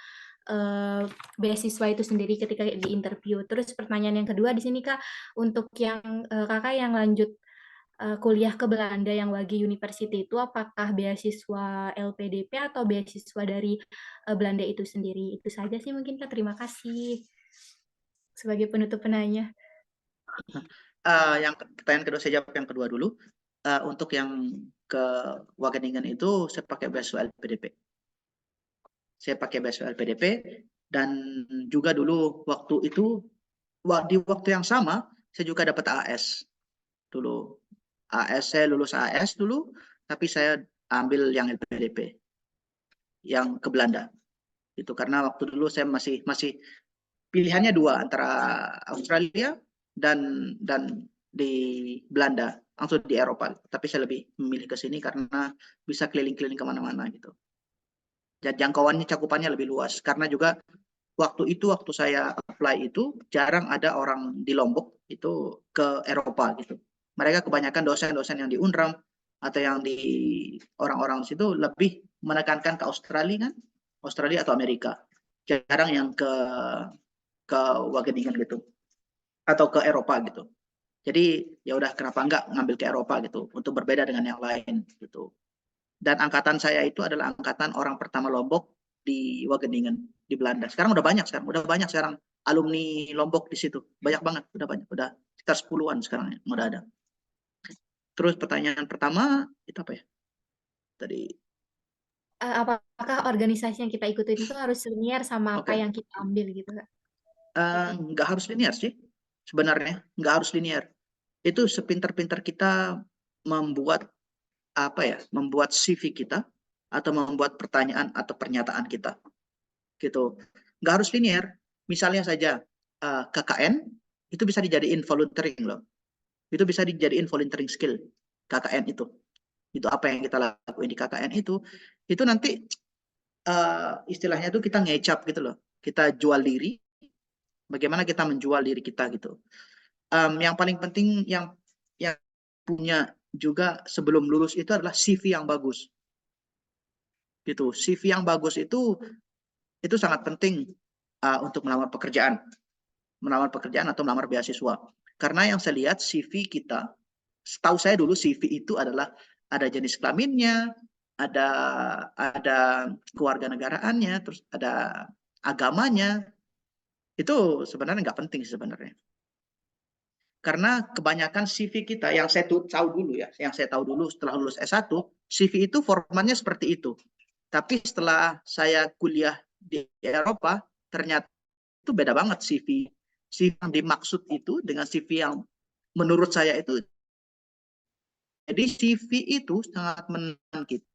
beasiswa itu sendiri ketika di interview. Terus pertanyaan yang kedua di sini Kak, untuk yang Kakak yang lanjut kuliah ke Belanda yang Wage University itu apakah beasiswa LPDP atau beasiswa dari Belanda itu sendiri? Itu saja sih mungkin Kak. Terima kasih sebagai penutup penanya. Yang pertanyaan kedua saya jawab yang kedua dulu. Untuk yang ke Wageningen itu saya pakai beasiswa LPDP. Saya pakai beasiswa LPDP dan juga dulu waktu itu di waktu yang sama saya juga dapat AS dulu. Saya lulus AS dulu, tapi saya ambil yang LPDP yang ke Belanda. Itu karena waktu dulu saya masih pilihannya dua antara Australia dan di Belanda, langsung di Eropa. Tapi saya lebih memilih ke sini karena bisa keliling-keliling kemana-mana gitu. Dan jangkauannya, cakupannya lebih luas. Karena juga waktu saya apply itu jarang ada orang di Lombok itu ke Eropa gitu. Mereka kebanyakan dosen-dosen yang di Unram atau yang di orang-orang di situ lebih menekankan ke Australia atau Amerika. Jarang yang ke Wageningen gitu atau ke Eropa gitu. Jadi ya udah kenapa enggak ngambil ke Eropa gitu untuk berbeda dengan yang lain gitu. Dan angkatan saya itu adalah angkatan orang pertama Lombok di Wageningen di Belanda. Sekarang udah banyak sekarang alumni Lombok di situ. Banyak banget, udah sekitar 10-an sekarang yang udah ada. Terus pertanyaan pertama itu apa ya? Tadi apakah organisasi yang kita ikutin itu harus linear sama apa yang kita ambil gitu Kak? Nggak harus linear sih sebenarnya, nggak harus linear. Itu sepintar-pintar kita membuat membuat CV kita atau membuat pertanyaan atau pernyataan kita gitu. Nggak harus linear. Misalnya saja KKN itu bisa dijadiin volunteering loh. Itu bisa dijadiin volunteering skill KKN itu. Itu apa yang kita lakuin di KKN itu nanti istilahnya itu kita ngecap gitu loh. Kita jual diri. Bagaimana kita menjual diri kita gitu. Yang paling penting yang punya juga sebelum lulus itu adalah CV yang bagus. Gitu. CV yang bagus itu sangat penting untuk melamar pekerjaan atau melamar beasiswa. Karena yang saya lihat CV kita, setahu saya dulu CV itu adalah ada jenis kelaminnya, ada kewarganegaraannya, terus ada agamanya. Itu sebenarnya nggak penting sebenarnya. Karena kebanyakan CV kita yang saya tahu dulu setelah lulus S1, CV itu formatnya seperti itu. Tapi setelah saya kuliah di Eropa, ternyata itu beda banget CV. CV yang dimaksud itu dengan CV yang menurut saya itu. Jadi CV itu sangat menentukan kita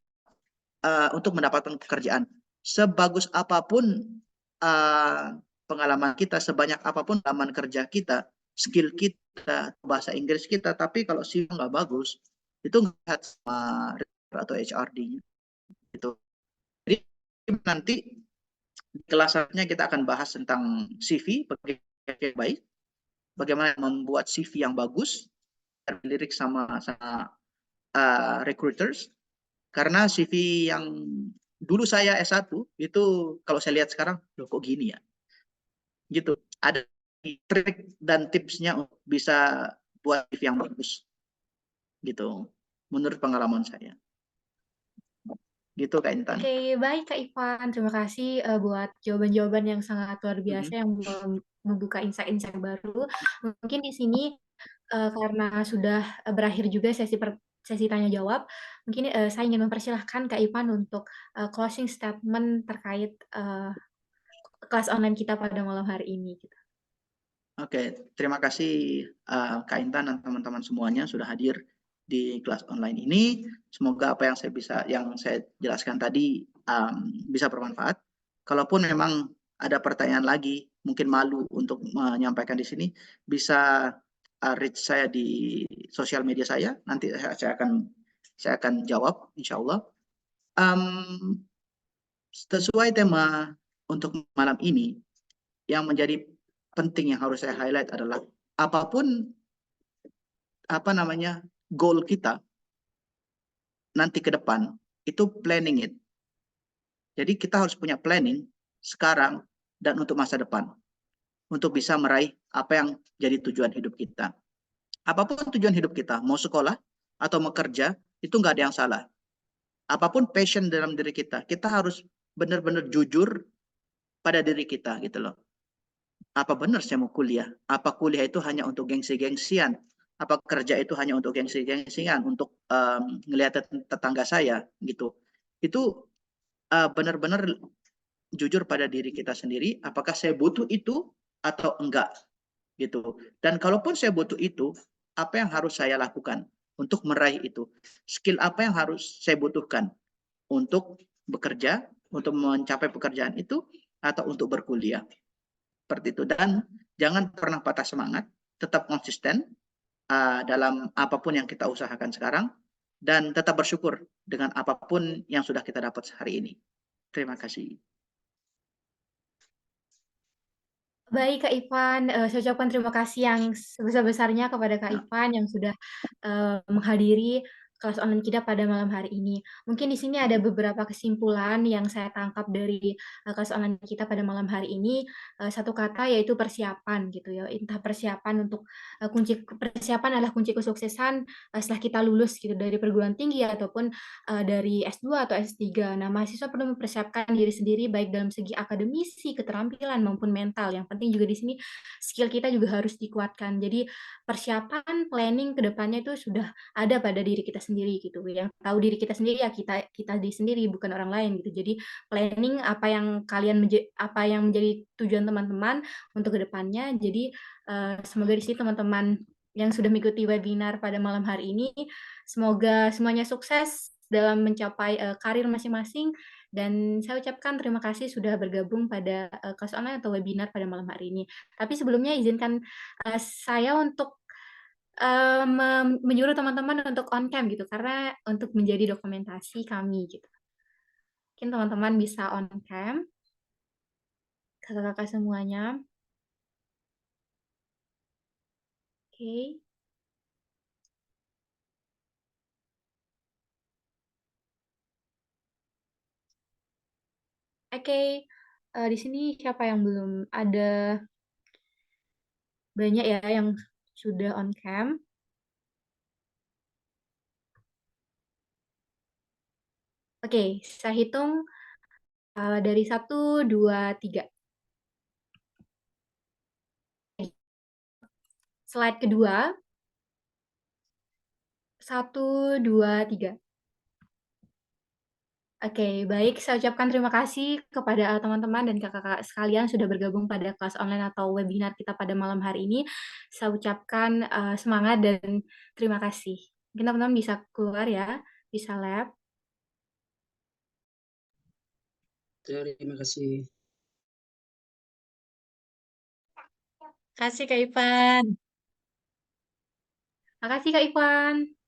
untuk mendapatkan pekerjaan. Sebagus apapun pengalaman kita, sebanyak apapun pengalaman kerja kita, skill kita, bahasa Inggris kita, tapi kalau CV nggak bagus, itu nggak sama atau HRD-nya. Gitu. Jadi nanti di kelas selanjutnya kita akan bahas tentang CV, bagaimana baik, bagaimana membuat CV yang bagus, lirik sama recruiters. Karena CV yang dulu saya S1 itu kalau saya lihat sekarang, loh kok gini ya? Gitu. ada trik dan tipsnya untuk bisa buat yang bagus. Gitu. Menurut pengalaman saya. Gitu Kak Intan. Oke, baik Kak Ivan. Terima kasih buat jawaban-jawaban yang sangat luar biasa yang membuka insight-insight baru. Mungkin di sini karena sudah berakhir juga sesi tanya jawab, mungkin saya ingin mempersilahkan Kak Ivan untuk closing statement terkait kelas online kita pada malam hari ini. Gitu. Oke, terima kasih Kak Intan dan teman-teman semuanya sudah hadir di kelas online ini. Semoga apa yang saya jelaskan tadi bisa bermanfaat. Kalaupun memang ada pertanyaan lagi, mungkin malu untuk menyampaikan di sini, bisa reach saya di sosial media saya. Nanti saya akan jawab, insya Allah. Sesuai tema untuk malam ini, yang menjadi penting yang harus saya highlight adalah apapun goal kita nanti ke depan itu planning it. Jadi kita harus punya planning sekarang dan untuk masa depan untuk bisa meraih apa yang jadi tujuan hidup kita. Apapun tujuan hidup kita, mau sekolah atau mau kerja, itu nggak ada yang salah. Apapun passion dalam diri kita, kita harus benar-benar jujur pada diri kita gitu loh. Apa benar saya mau kuliah? Apa kuliah itu hanya untuk gengsi-gengsian? Apa kerja itu hanya untuk gengsi-gengsian, untuk ngelihat tetangga saya gitu? Itu benar-benar jujur pada diri kita sendiri. Apakah saya butuh itu atau enggak gitu? Dan kalaupun saya butuh itu, apa yang harus saya lakukan untuk meraih itu? Skill apa yang harus saya butuhkan untuk bekerja, untuk mencapai pekerjaan itu, atau untuk berkuliah? Seperti itu. Dan jangan pernah patah semangat, tetap konsisten dalam apapun yang kita usahakan sekarang, dan tetap bersyukur dengan apapun yang sudah kita dapat hari ini. Terima kasih. Baik Kak Ivan, saya ucapkan terima kasih yang sebesar-besarnya kepada Kak Ivan yang sudah menghadiri kelas online kita pada malam hari ini. Mungkin di sini ada beberapa kesimpulan yang saya tangkap dari kelas online kita pada malam hari ini. Satu kata yaitu persiapan gitu ya. Entah persiapan untuk persiapan adalah kunci kesuksesan setelah kita lulus gitu dari perguruan tinggi ataupun dari S2 atau S3. Nah, mahasiswa perlu mempersiapkan diri sendiri baik dalam segi akademisi, keterampilan maupun mental. Yang penting juga di sini skill kita juga harus dikuatkan. Jadi persiapan, planning ke depannya itu sudah ada pada diri kita sendiri gitu. Yang tahu diri kita sendiri ya kita diri sendiri, bukan orang lain gitu. Jadi planning apa yang menjadi tujuan teman-teman untuk ke depannya. Jadi semoga di sini teman-teman yang sudah mengikuti webinar pada malam hari ini, semoga semuanya sukses dalam mencapai karir masing-masing. Dan saya ucapkan terima kasih sudah bergabung pada kelas online atau webinar pada malam hari ini. Tapi sebelumnya izinkan saya untuk menyuruh teman-teman untuk on cam gitu, karena untuk menjadi dokumentasi kami gitu. Mungkin teman-teman bisa on cam, kakak-kakak semuanya. Oke. Oke, di sini siapa yang belum? Ada banyak ya yang sudah on cam. Oke, saya hitung dari 1, 2, 3. Slide kedua. 1, 2, 3. Oke, baik. Saya ucapkan terima kasih kepada teman-teman dan kakak-kakak sekalian sudah bergabung pada kelas online atau webinar kita pada malam hari ini. Saya ucapkan semangat dan terima kasih. Mungkin teman-teman bisa keluar ya, bisa lab. Terima kasih. Terima kasih Kak Ivan. Makasih Kak Ivan.